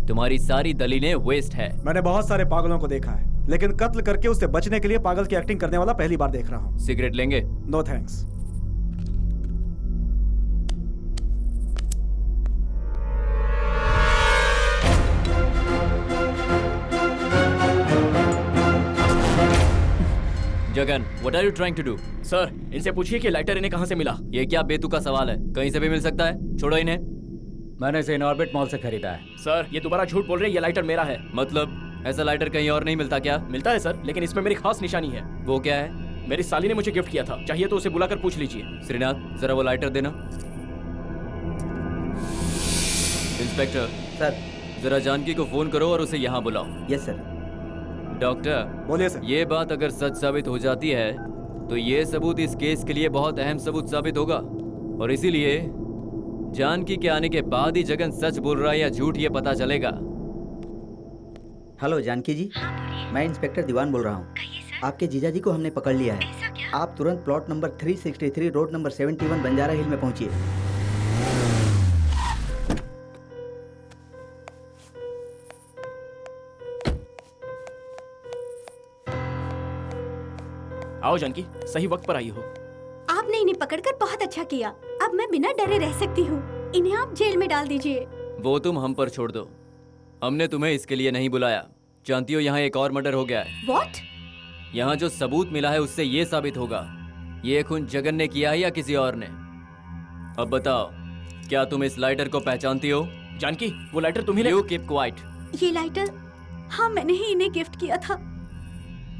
Speaker 4: तुम्हारी सारी दलीलें वेस्ट है।
Speaker 2: मैंने बहुत सारे पागलों को देखा है, लेकिन कत्ल करके उससे बचने के लिए पागल की एक्टिंग करने वाला पहली बार देख रहा हूँ।
Speaker 4: सिगरेट लेंगे?
Speaker 2: No thanks.
Speaker 4: Jagan, what are you trying to do?
Speaker 8: Sir, इनसे पूछिए कि लाइटर इन्हें कहाँ से मिला।
Speaker 4: ये क्या बेतुका सवाल है, कहीं से भी मिल सकता है, छोड़ो इन्हें।
Speaker 3: मैंने इसे इनऑर्बिट मॉल से खरीदा है।
Speaker 8: सर, ये दोबारा झूठ बोल रहे हैं, ये लाइटर मेरा है।
Speaker 4: मतलब ऐसा लाइटर कहीं और नहीं मिलता क्या?
Speaker 8: मिलता है सर, लेकिन इसमें मेरी खास निशानी है।
Speaker 4: वो क्या है?
Speaker 8: मेरी साली ने मुझे गिफ्ट किया था, चाहिए तो उसे बुलाकर पूछ लीजिए।
Speaker 4: श्रीनाथ, जरा वो लाइटर देना। Inspector
Speaker 11: sir.
Speaker 4: जरा जानकी को फोन करो और उसे यहाँ बुलाओ।
Speaker 11: Yes sir.
Speaker 4: डॉक्टर,
Speaker 2: बोलिए सर।
Speaker 4: ये बात अगर सच साबित हो जाती है तो ये सबूत इस केस के लिए बहुत अहम सबूत साबित होगा, और इसीलिए जानकी के आने के बाद ही जगन सच बोल रहा है या झूठ ये पता चलेगा।
Speaker 11: हेलो जानकी जी, मैं इंस्पेक्टर दीवान बोल रहा हूँ। आपके जीजा जी को हमने पकड़ लिया है। आप तुरंत plot number 363 road number 71 Banjara hill में पहुंचिए।
Speaker 8: आओ जानकी, सही वक्त पर आई हो।
Speaker 9: आपने इन्हें पकड़कर बहुत अच्छा किया। अब मैं बिना डरे रह सकती हूँ। इन्हें आप जेल में डाल दीजिए।
Speaker 4: वो तुम हम पर छोड़ दो, हमने तुम्हें इसके लिए नहीं बुलाया। जानती हो यहाँ एक और मर्डर हो गया है।
Speaker 9: What?
Speaker 4: यहाँ जो सबूत मिला है उससे ये साबित होगा ये खून जगन ने किया है या किसी और ने। अब बताओ, क्या तुम इस लाइटर को पहचानती हो?
Speaker 8: जानकी, वो लाइटर तुम्ही
Speaker 4: यू कीप क्वाइट।
Speaker 9: ये लाइटर, हाँ मैंने ही इन्हें गिफ्ट किया था।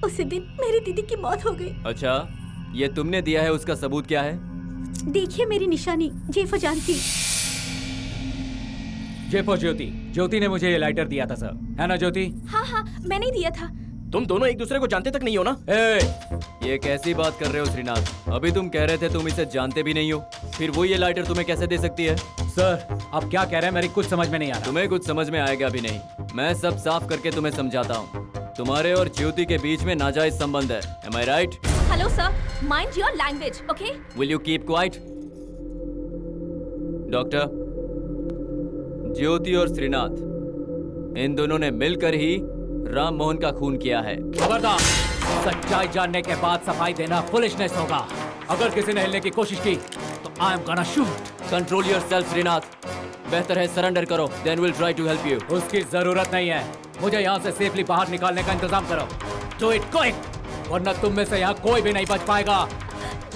Speaker 9: उसी दिन मेरी दीदी की मौत हो गई।
Speaker 4: अच्छा, ये तुमने दिया है, उसका सबूत क्या है?
Speaker 9: देखिए मेरी निशानी, जेफो जानकी।
Speaker 3: जेफो ज्योति, ज्योति ने मुझे ये लाइटर दिया था सर, है ना ज्योति?
Speaker 6: हाँ हाँ, मैंने दिया था।
Speaker 8: तुम दोनों एक दूसरे को जानते तक नहीं हो ना?
Speaker 4: ये कैसी बात कर रहे हो श्रीनाथ? अभी तुम कह रहे थे तुम इसे जानते भी नहीं हो, फिर वो ये लाइटर तुम्हें कैसे दे सकती है?
Speaker 3: सर आप क्या कह रहे हैं, मेरी कुछ समझ में नहीं आ रहा।
Speaker 4: तुम्हें कुछ समझ में आएगा भी नहीं। मैं सब साफ करके तुम्हें समझाता हूँ। तुम्हारे और ज्योति के बीच में नाजायज संबंध है। Am I right?
Speaker 6: Hello sir, mind your language, okay?
Speaker 4: Will you keep quiet? Doctor, Jyoti और श्रीनाथ, इन दोनों ने मिलकर ही राम मोहन का खून किया है।
Speaker 3: खबरदार, सच्चाई जानने के बाद सफाई देना फुलिशनेस होगा। अगर किसी ने हिलने की कोशिश की तो I am gonna shoot.
Speaker 4: Control yourself Shrinath. बेहतर है सरेंडर करो, then will try to help you.
Speaker 3: उसकी जरूरत नहीं है, मुझे यहाँ से सेफली बाहर निकालने का इंतजाम करो। डू इट क्विक, वरना तुम में से यहाँ कोई भी नहीं बच पाएगा।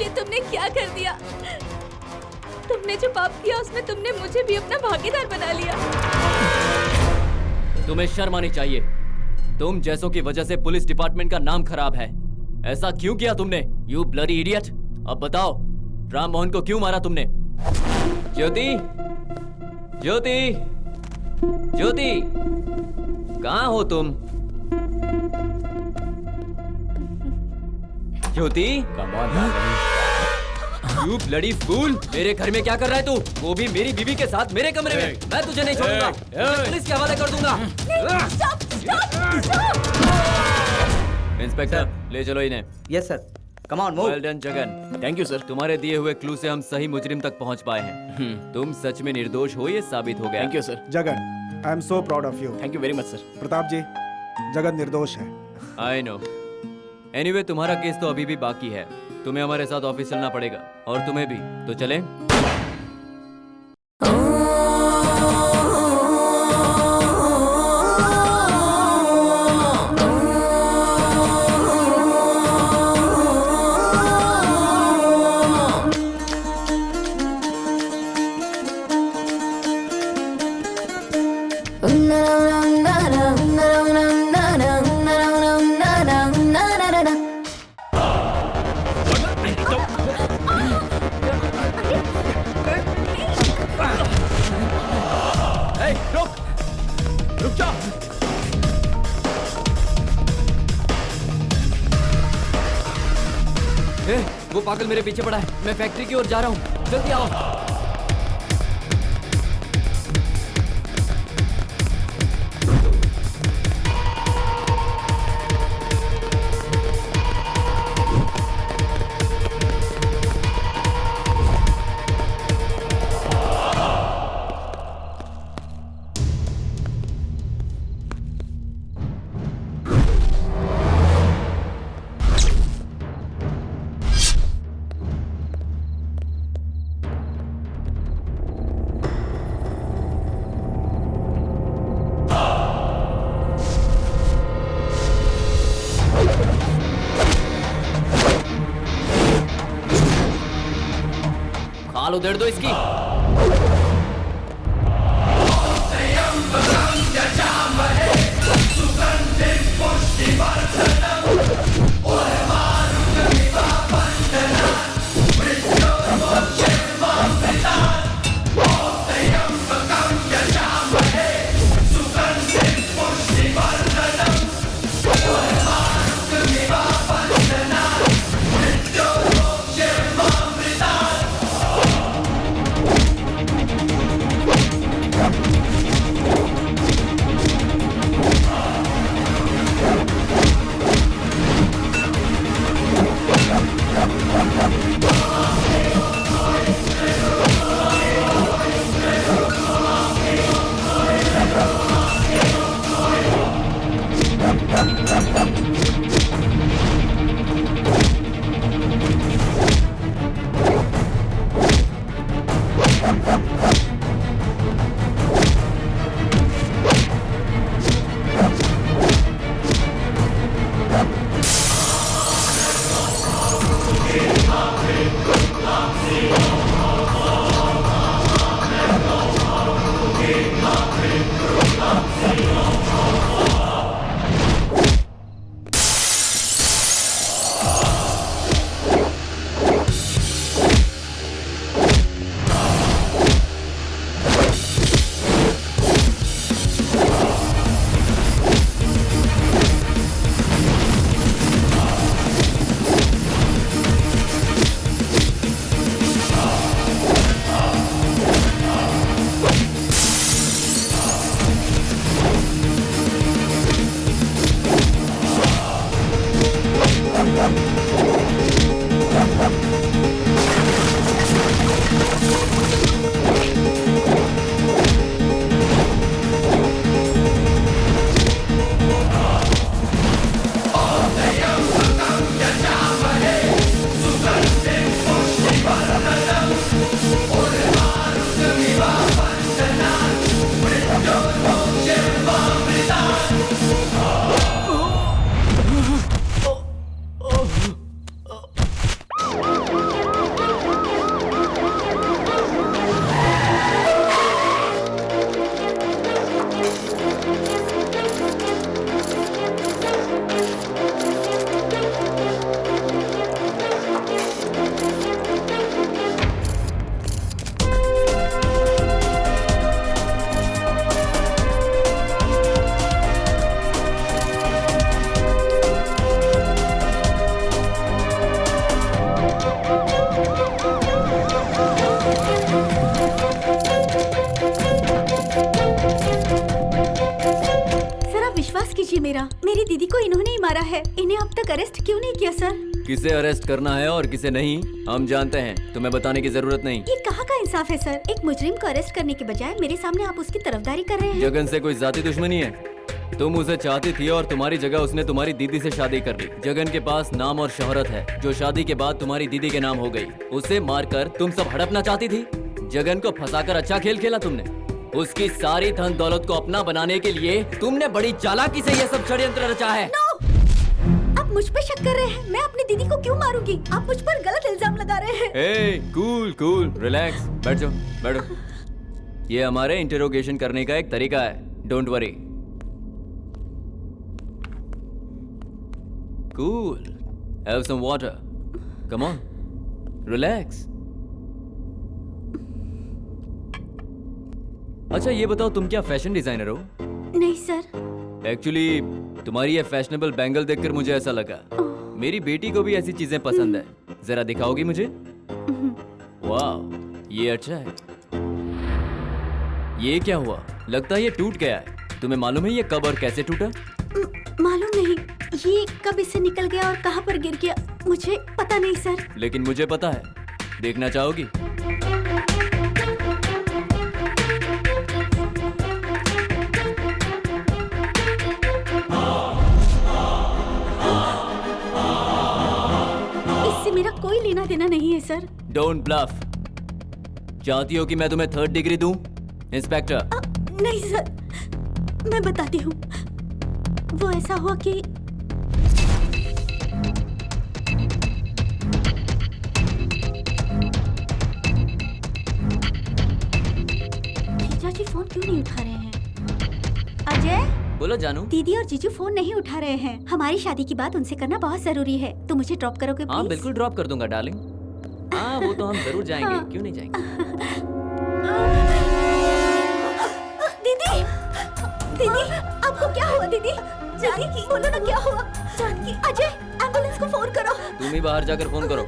Speaker 6: ये तुमने क्या कर दिया? तुमने जो पाप किया उसमें तुमने मुझे भी अपना भागीदार बना लिया।
Speaker 4: तुम्हें शर्म आनी चाहिए। तुम जैसों की वजह से पुलिस डिपार्टमेंट का नाम खराब है। ऐसा क्यों किया तुमने? You bloody idiot. अब बताओ, राम मोहन को क्यों मारा तुमने? ज्योति, ज्योति, ज्योति, कहाँ हो तुम? Jyoti,
Speaker 3: come on
Speaker 4: you bloody fool! मेरे घर में क्या कर रहा है तू? वो भी मेरी बीवी के साथ मेरे कमरे में। मैं तुझे नहीं छोड़ूंगा, मैं पुलिस के हवाले कर दूंगा। इंस्पेक्टर, ले चलो इन्हें।
Speaker 11: Yes sir, come on move.
Speaker 4: Well done Jagan.
Speaker 8: Thank you sir.
Speaker 4: तुम्हारे दिए हुए क्लू से हम सही मुजरिम तक पहुंच पाए हैं। तुम सच में निर्दोष हो, ये साबित हो गया।
Speaker 8: Thank you sir.
Speaker 2: Jagan, I am so proud of you.
Speaker 8: Thank you very much sir.
Speaker 2: Pratap ji, Jagan निर्दोष है।
Speaker 4: I know. एनीवे, तुम्हारा केस तो अभी भी बाकी है। तुम्हें हमारे साथ ऑफिस चलना पड़ेगा, और तुम्हें भी। तो चलें? वो पागल मेरे पीछे पड़ा है। मैं फैक्ट्री की ओर जा रहा हूँ, जल्दी आओ। खाल उधेड़ दो इसकी।
Speaker 9: कीजिए मेरी दीदी को इन्होंने ही मारा है। इन्हें अब तक अरेस्ट क्यों नहीं किया सर?
Speaker 4: किसे अरेस्ट करना है और किसे नहीं हम जानते हैं, तुम्हें बताने की जरूरत नहीं।
Speaker 9: ये कहाँ का इंसाफ है सर? एक मुजरिम को अरेस्ट करने के बजाय मेरे सामने आप उसकी तरफदारी कर रहे हैं।
Speaker 4: जगन से कोई जाती दुश्मनी है? तुम उसे चाहती थी और तुम्हारी जगह उसने तुम्हारी दीदी से शादी कर ली। जगन के पास नाम और शोहरत है जो शादी के बाद तुम्हारी दीदी के नाम हो गई। उसे मारकर तुम सब हड़पना चाहती थी। जगन को फंसाकर अच्छा खेल खेला तुमने। उसकी सारी धन दौलत को अपना बनाने के लिए तुमने बड़ी चालाकी से यह सब षड्यंत्र रचा है।
Speaker 9: आप मुझ पे शक कर रहे हैं? मैं अपनी दीदी को क्यों मारूंगी? आप मुझ पर गलत इल्जाम लगा रहे हैं।
Speaker 4: ए, कूल कूल रिलैक्स, बैठ जाओ बैठो। ये हमारे इंटरोगेशन करने का एक तरीका है, don't worry. Cool, have some water, come on, relax. अच्छा ये बताओ, तुम क्या फैशन डिजाइनर हो?
Speaker 9: नहीं सर।
Speaker 4: एक्चुअली तुम्हारी ये फैशनेबल बैंगल देखकर मुझे ऐसा लगा। मेरी बेटी को भी ऐसी चीजें पसंद है। जरा दिखाओगी मुझे? वाह, ये अच्छा है। ये क्या हुआ? लगता है ये टूट गया है। तुम्हें मालूम है ये कब और कैसे टूटा?
Speaker 9: मालूम नहीं, ये कब इससे निकल गया और कहाँ पर गिर गया मुझे पता नहीं सर।
Speaker 4: लेकिन मुझे पता है। देखना चाहोगी?
Speaker 9: मेरा कोई लेना देना नहीं है सर।
Speaker 4: Don't bulb. चाहती हो कि मैं तुम्हें 3rd डिग्री दूं? इंस्पेक्टर।
Speaker 9: नहीं सर, मैं बताती हूँ। वो ऐसा हुआ कि जीजा जी फोन क्यों नहीं उठा रहे हैं? अजय,
Speaker 4: बोलो जानू।
Speaker 9: दीदी और जीजू फोन नहीं उठा रहे हैं। हमारी शादी की बात उनसे करना बहुत जरूरी है। तुम मुझे ड्रॉप करोगे प्लीज?
Speaker 4: हाँ बिल्कुल ड्रॉप कर दूंगा डार्लिंग। हाँ वो तो हम जरूर जाएंगे।
Speaker 9: हाँ।
Speaker 4: क्यों नहीं जाएंगे?
Speaker 9: दीदी, दीदी आपको क्या हुआ? दीदी, जानकी बोलो ना क्या हुआ? जानकी, अजय एम्बुलेंस को फोन करो।
Speaker 4: तुम ही बाहर जाकर फोन करो।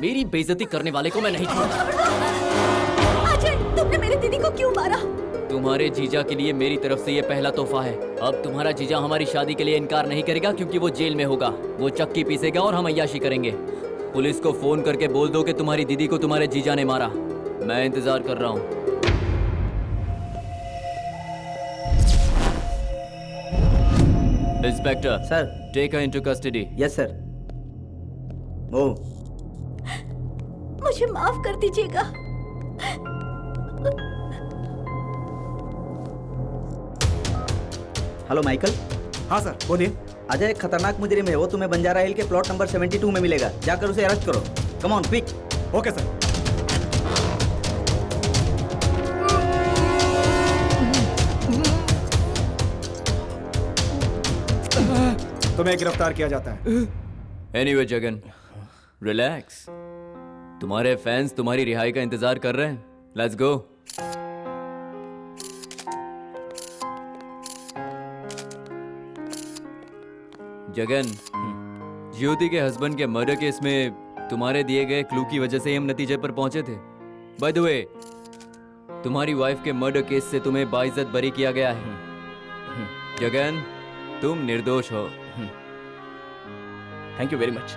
Speaker 4: मेरी बेइज्जती करने वाले को मैं नहीं छोड़ता।
Speaker 9: अजय, तुमने मेरी दीदी को क्यों मारा?
Speaker 4: तुम्हारे जीजा के लिए मेरी तरफ से ये पहला तोहफा है। अब तुम्हारा जीजा हमारी शादी के लिए इनकार नहीं करेगा क्योंकि वो जेल में होगा। वो चक्की पीसेगा और हम अय्याशी करेंगे। पुलिस को फोन करके बोल दो कि तुम्हारी दीदी को तुम्हारे जीजा ने मारा। मैं इंतजार कर रहा हूँ। Inspector
Speaker 1: sir.
Speaker 4: Take her into custody.
Speaker 1: Yes sir.
Speaker 9: मुझे माफ कर दीजिएगा।
Speaker 1: Hello Michael.
Speaker 2: हाँ सर बोलिए।
Speaker 1: अजय एक खतरनाक मुजरिम है। वो तुम्हें बंजारा हिल के प्लॉट नंबर 72 में मिलेगा। जाकर उसे अरेस्ट करो। Come on quick.
Speaker 2: Okay sir. तुम्हें गिरफ्तार किया जाता है।
Speaker 4: Anyway Jagan, relax. तुम्हारे फैंस तुम्हारी रिहाई का इंतजार कर रहे हैं। Let's go. जगन, ज्योति के हस्बैंड के मर्डर केस में तुम्हारे दिए गए क्लू की वजह से हम नतीजे पर पहुंचे थे। बाय द वे, तुम्हारी वाइफ के मर्डर केस से तुम्हें बाइज्जत बरी किया गया है। जगन, तुम निर्दोष हो।
Speaker 8: Thank you very much.